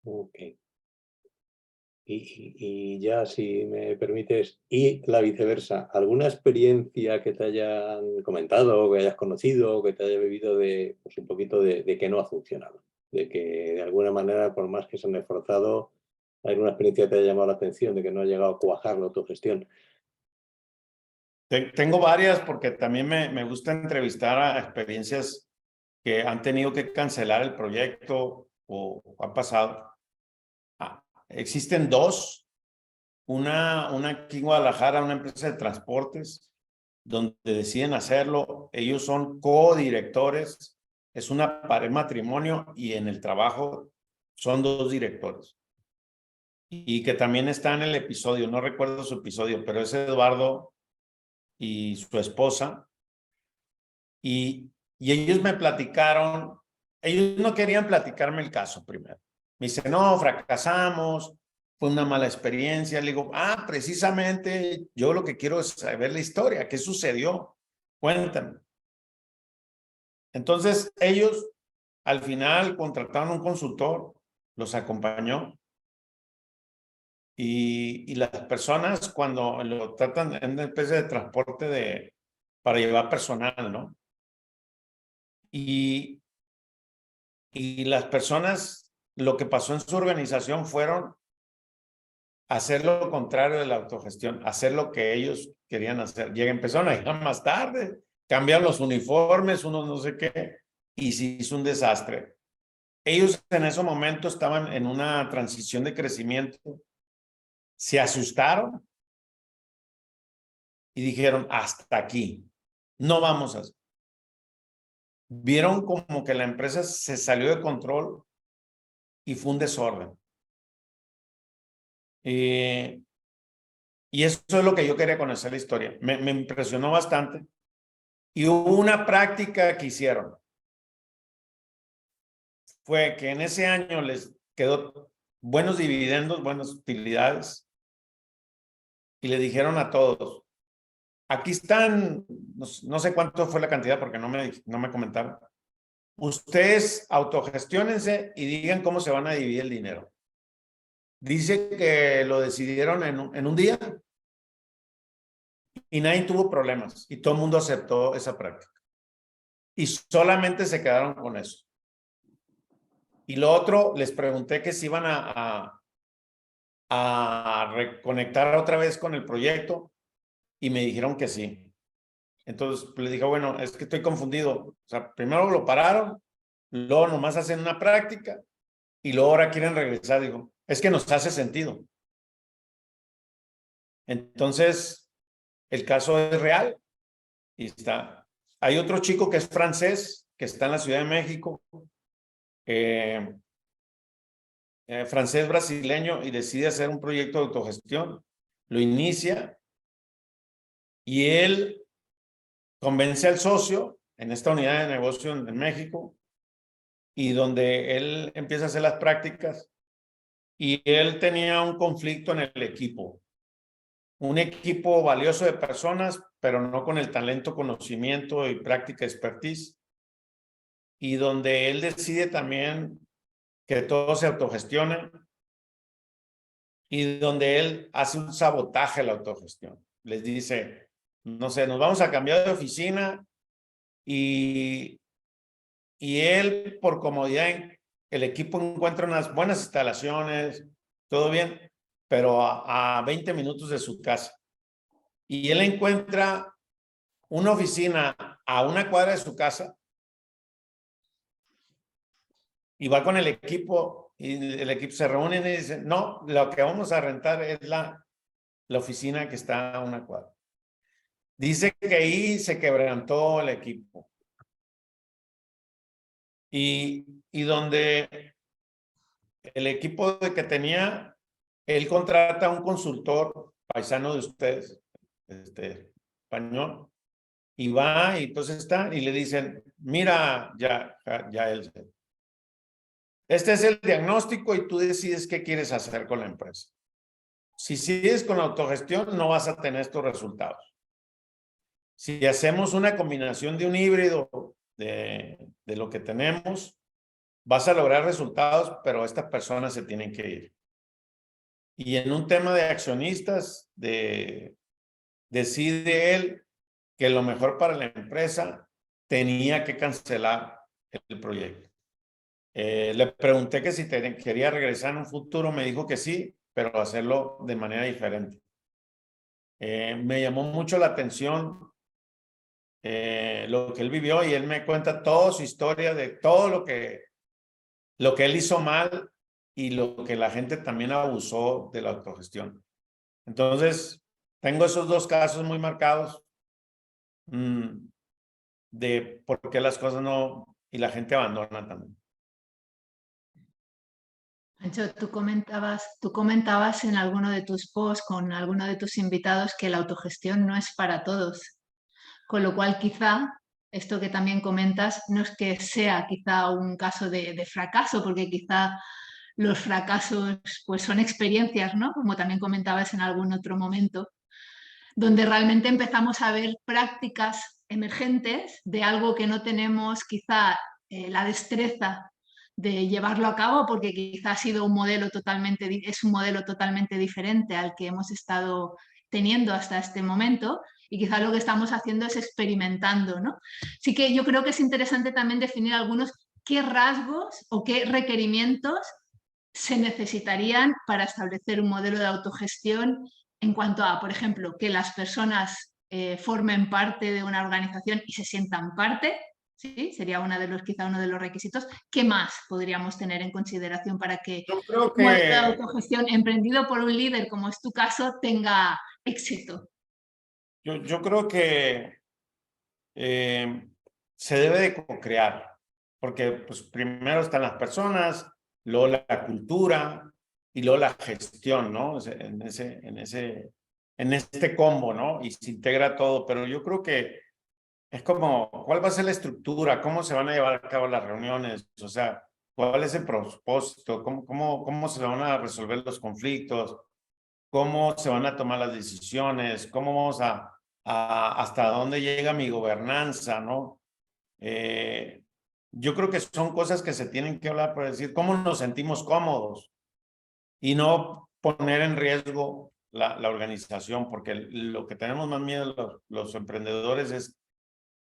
Ok. Y ya, si me permites, y la viceversa, ¿alguna experiencia que te hayan comentado, que hayas conocido, que te haya vivido de, pues un poquito de que no ha funcionado? De que de alguna manera, por más que se han esforzado, ¿hay alguna experiencia que te haya llamado la atención de que no ha llegado a cuajar la autogestión? Tengo varias porque también me gusta entrevistar a experiencias que han tenido que cancelar el proyecto o han pasado. Existen 2. Una aquí en Guadalajara, una empresa de transportes, donde deciden hacerlo. Ellos son codirectores. Es un matrimonio y en el trabajo son 2 directores. Y que también está en el episodio, no recuerdo su episodio, pero es Eduardo y su esposa. Y ellos me platicaron, ellos no querían platicarme el caso primero. Me dice, no, fracasamos, fue una mala experiencia. Le digo, precisamente yo lo que quiero es saber la historia, qué sucedió, cuéntame. Entonces ellos al final contrataron un consultor, los acompañó. Y las personas cuando lo tratan en una especie de transporte para llevar personal, ¿no? Y las personas, lo que pasó en su organización fueron hacer lo contrario de la autogestión, hacer lo que ellos querían hacer. Empezaron a llegar más tarde, cambiaron los uniformes, unos no sé qué, y se hizo un desastre. Ellos en ese momento estaban en una transición de crecimiento, se asustaron y dijeron, hasta aquí, no vamos a hacer. Vieron como que la empresa se salió de control y fue un desorden. Y eso es lo que yo quería conocer la historia. Me impresionó bastante. Y hubo una práctica que hicieron. Fue que en ese año les quedó buenos dividendos, buenas utilidades. Y le dijeron a todos, aquí están, no sé cuánto fue la cantidad porque no me comentaron. Ustedes autogestionense y digan cómo se van a dividir el dinero. Dice que lo decidieron en un día y nadie tuvo problemas y todo el mundo aceptó esa práctica. Y solamente se quedaron con eso. Y lo otro, les pregunté que si iban a reconectar otra vez con el proyecto y me dijeron que sí. Entonces les dije, bueno, es que estoy confundido. O sea, primero lo pararon, luego nomás hacen una práctica y luego ahora quieren regresar. Digo, es que nos hace sentido. Entonces, el caso es real y está. Hay otro chico que es francés, que está en la Ciudad de México, francés brasileño, y decide hacer un proyecto de autogestión. Lo inicia y él convence al socio en esta unidad de negocio en México y donde él empieza a hacer las prácticas y él tenía un conflicto en el equipo. Un equipo valioso de personas, pero no con el talento, conocimiento y práctica expertise. Y donde él decide también que todo se autogestione y donde él hace un sabotaje a la autogestión. Les dice, no sé, nos vamos a cambiar de oficina y él, por comodidad, el equipo encuentra unas buenas instalaciones, todo bien, pero a 20 minutos de su casa. Y él encuentra una oficina a una cuadra de su casa y va con el equipo y el equipo se reúne y dice, no, lo que vamos a rentar es la oficina que está a una cuadra. Dice que ahí se quebrantó el equipo. Y donde el equipo que tenía, él contrata a un consultor paisano de ustedes, español, y va, y entonces está, y le dicen, mira, ya él, este es el diagnóstico y tú decides qué quieres hacer con la empresa. Si sigues con la autogestión, no vas a tener estos resultados. Si hacemos una combinación de un híbrido de lo que tenemos, vas a lograr resultados, pero estas personas se tienen que ir. Y en un tema de accionistas, decide él que lo mejor para la empresa tenía que cancelar el proyecto. Le pregunté que si quería regresar en un futuro, me dijo que sí, pero hacerlo de manera diferente. Me llamó mucho la atención lo que él vivió, y él me cuenta toda su historia de todo lo que él hizo mal y lo que la gente también abusó de la autogestión. Entonces, tengo esos dos casos muy marcados de por qué las cosas no, y la gente abandona también. Pancho, tú comentabas en alguno de tus posts con alguno de tus invitados que la autogestión no es para todos. Con lo cual, quizá, esto que también comentas, no es que sea quizá un caso de fracaso, porque quizá los fracasos pues son experiencias, ¿no? Como también comentabas en algún otro momento, donde realmente empezamos a ver prácticas emergentes de algo que no tenemos quizá la destreza de llevarlo a cabo, porque quizá ha sido es un modelo totalmente diferente al que hemos estado teniendo hasta este momento, y quizás lo que estamos haciendo es experimentando, ¿no? Así que yo creo que es interesante también definir algunos qué rasgos o qué requerimientos se necesitarían para establecer un modelo de autogestión en cuanto a, por ejemplo, que las personas formen parte de una organización y se sientan parte, ¿sí? Sería quizá uno de los requisitos. ¿Qué más podríamos tener en consideración para que Yo creo un modelo de autogestión emprendido por un líder, como es tu caso, tenga éxito? Yo creo que se debe de co-crear, porque pues, primero están las personas, luego la cultura y luego la gestión, ¿no? En este combo, ¿no? Y se integra todo, pero yo creo que es como, ¿cuál va a ser la estructura? ¿Cómo se van a llevar a cabo las reuniones? O sea, ¿cuál es el propósito? ¿Cómo se van a resolver los conflictos? ¿Cómo se van a tomar las decisiones? ¿Cómo vamos hasta dónde llega mi gobernanza, ¿no? Yo creo que son cosas que se tienen que hablar para decir cómo nos sentimos cómodos y no poner en riesgo la organización, porque lo que tenemos más miedo los emprendedores es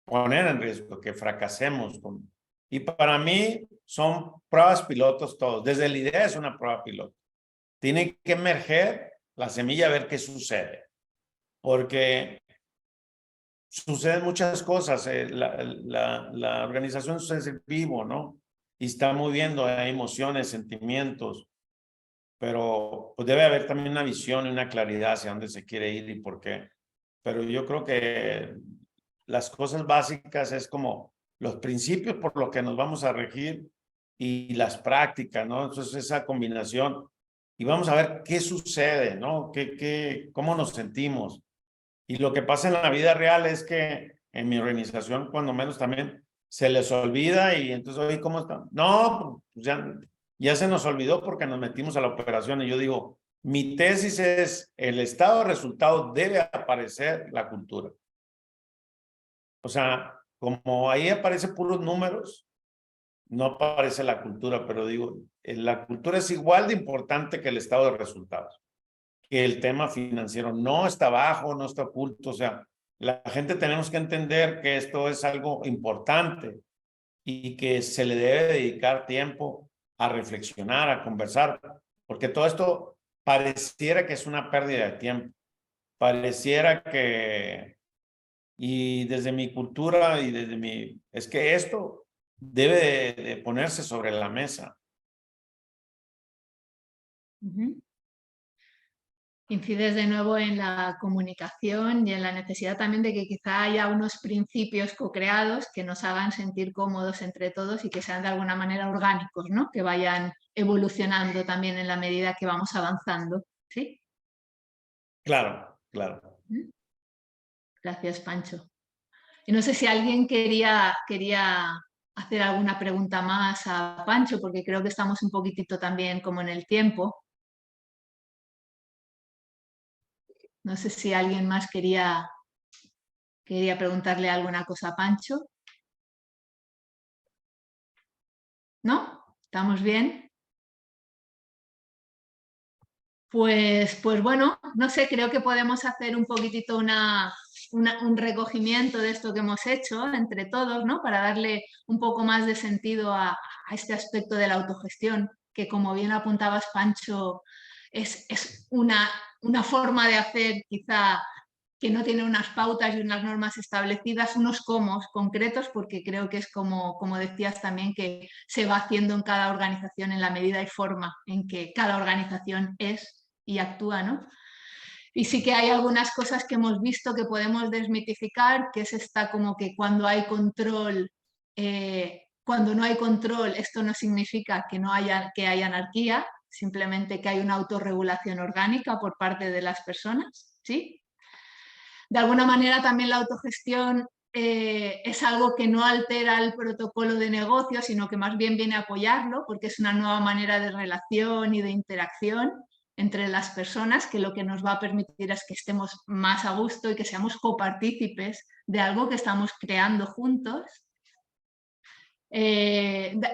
poner en riesgo, que fracasemos. Y para mí son pruebas pilotos todos. Desde la idea es una prueba piloto. Tiene que emerger la semilla a ver qué sucede. Porque suceden muchas cosas. La organización es ser vivo, ¿no? Y está moviendo, hay emociones, sentimientos. Pero pues debe haber también una visión y una claridad hacia dónde se quiere ir y por qué. Pero yo creo que las cosas básicas es como los principios por los que nos vamos a regir y las prácticas, ¿no? Entonces esa combinación y vamos a ver qué sucede, ¿no? ¿Cómo nos sentimos? Y lo que pasa en la vida real es que en mi organización, cuando menos también, se les olvida y entonces, oye, ¿cómo están? No, pues ya se nos olvidó porque nos metimos a la operación y yo digo, mi tesis es, el estado de resultado debe aparecer la cultura. O sea, como ahí aparecen puros números, no aparece la cultura, pero digo, la cultura es igual de importante que el estado de resultados, que el tema financiero. No está bajo, no está oculto. O sea, la gente tenemos que entender que esto es algo importante y que se le debe dedicar tiempo a reflexionar, a conversar, porque todo esto pareciera que es una pérdida de tiempo. Pareciera que y desde mi cultura y desde es que esto debe de ponerse sobre la mesa. Incides de nuevo en la comunicación y en la necesidad también de que quizá haya unos principios co-creados que nos hagan sentir cómodos entre todos y que sean de alguna manera orgánicos, ¿no? Que vayan evolucionando también en la medida que vamos avanzando, ¿sí? Claro, claro. Gracias, Pancho. Y no sé si alguien quería hacer alguna pregunta más a Pancho, porque creo que estamos un poquitito también como en el tiempo. No sé si alguien más quería preguntarle alguna cosa a Pancho. ¿No? ¿Estamos bien? Pues bueno, no sé, creo que podemos hacer un poquitito un recogimiento de esto que hemos hecho entre todos, ¿no? Para darle un poco más de sentido a este aspecto de la autogestión, que como bien apuntabas, Pancho, es una forma de hacer quizá que no tiene unas pautas y unas normas establecidas, unos cómo concretos, porque creo que es como decías también, que se va haciendo en cada organización en la medida y forma en que cada organización es y actúa, ¿no? Y sí que hay algunas cosas que hemos visto que podemos desmitificar, que es esta como que cuando hay control, cuando no hay control, esto no significa que hay anarquía, simplemente que hay una autorregulación orgánica por parte de las personas, ¿sí? De alguna manera también la autogestión es algo que no altera el protocolo de negocio, sino que más bien viene a apoyarlo, porque es una nueva manera de relación y de interacción entre las personas, que lo que nos va a permitir es que estemos más a gusto y que seamos copartícipes de algo que estamos creando juntos.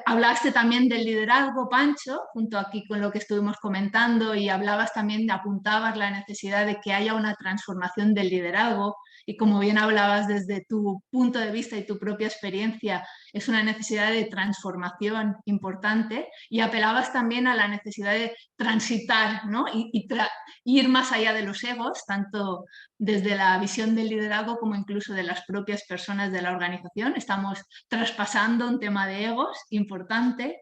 Hablaste también del liderazgo, Pancho, junto aquí con lo que estuvimos comentando, y hablabas también, apuntabas la necesidad de que haya una transformación del liderazgo, y como bien hablabas desde tu punto de vista y tu propia experiencia, es una necesidad de transformación importante, y apelabas también a la necesidad de transitar, ¿no? y ir más allá de los egos, tanto desde la visión del liderazgo como incluso de las propias personas de la organización. Estamos traspasando un tema de egos importante.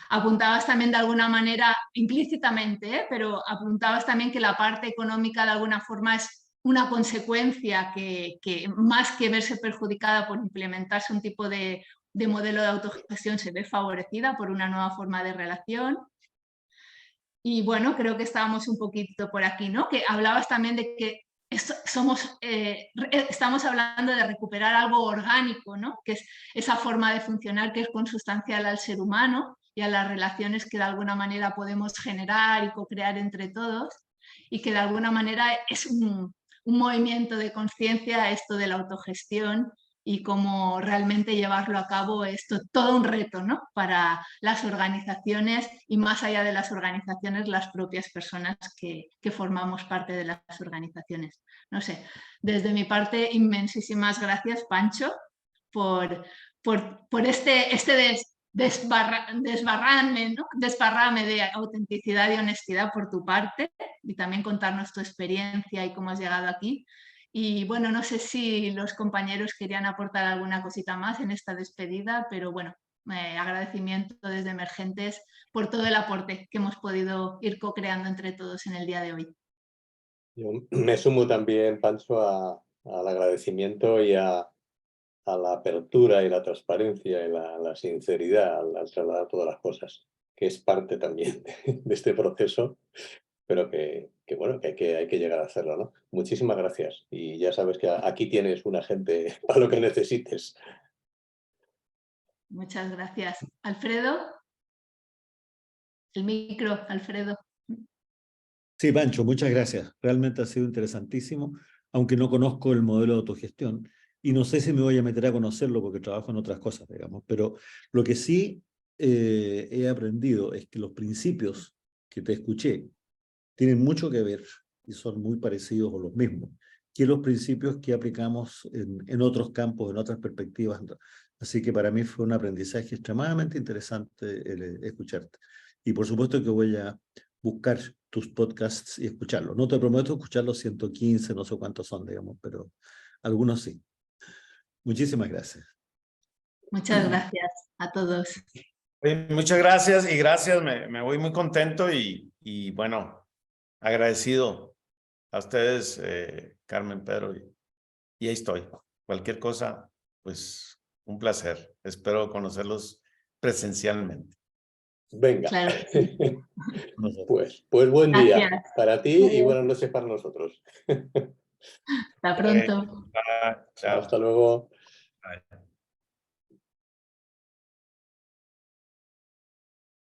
Apuntabas también de alguna manera, implícitamente, pero apuntabas también que la parte económica de alguna forma es una consecuencia que más que verse perjudicada por implementarse un tipo de modelo de autogestión, se ve favorecida por una nueva forma de relación. Y bueno, creo que estábamos un poquito por aquí, ¿no? Que hablabas también de que estamos hablando de recuperar algo orgánico, ¿no? Que es esa forma de funcionar que es consustancial al ser humano y a las relaciones que de alguna manera podemos generar y co-crear entre todos, y que de alguna manera es un movimiento de conciencia esto de la autogestión, y cómo realmente llevarlo a cabo es todo un reto, ¿no? Para las organizaciones y, más allá de las organizaciones, las propias personas que formamos parte de las organizaciones. No sé, desde mi parte, inmensísimas gracias, Pancho, por este desbarrame, ¿no? Desparrame de autenticidad y honestidad por tu parte, y también contarnos tu experiencia y cómo has llegado aquí. Y bueno, no sé si los compañeros querían aportar alguna cosita más en esta despedida, pero bueno, agradecimiento desde Emergentes por todo el aporte que hemos podido ir co-creando entre todos en el día de hoy. Yo me sumo también, Pancho, al agradecimiento y a la apertura y la transparencia y la sinceridad al trasladar todas las cosas, que es parte también de este proceso, pero que bueno, que hay que llegar a hacerlo, ¿no? Muchísimas gracias. Y ya sabes que aquí tienes una gente para lo que necesites. Muchas gracias. Alfredo, el micro, Alfredo. Sí, Pancho, muchas gracias. Realmente ha sido interesantísimo, aunque no conozco el modelo de autogestión y no sé si me voy a meter a conocerlo porque trabajo en otras cosas, digamos, pero lo que sí he aprendido es que los principios que te escuché tienen mucho que ver y son muy parecidos o los mismos que los principios que aplicamos en otros campos, en otras perspectivas. Así que para mí fue un aprendizaje extremadamente interesante el escucharte. Y por supuesto que voy a buscar tus podcasts y escucharlos. No te prometo escuchar los 115, no sé cuántos son, digamos, pero algunos sí. Muchísimas gracias. Muchas gracias a todos. Muchas gracias y gracias, me voy muy contento y bueno, agradecido a ustedes, Carmen, Pedro, y ahí estoy. Cualquier cosa, pues un placer. Espero conocerlos presencialmente. Venga. Claro. Pues buen día Gracias. para ti y buenas noches para nosotros. Hasta pronto. Chao. Hasta luego. Bye.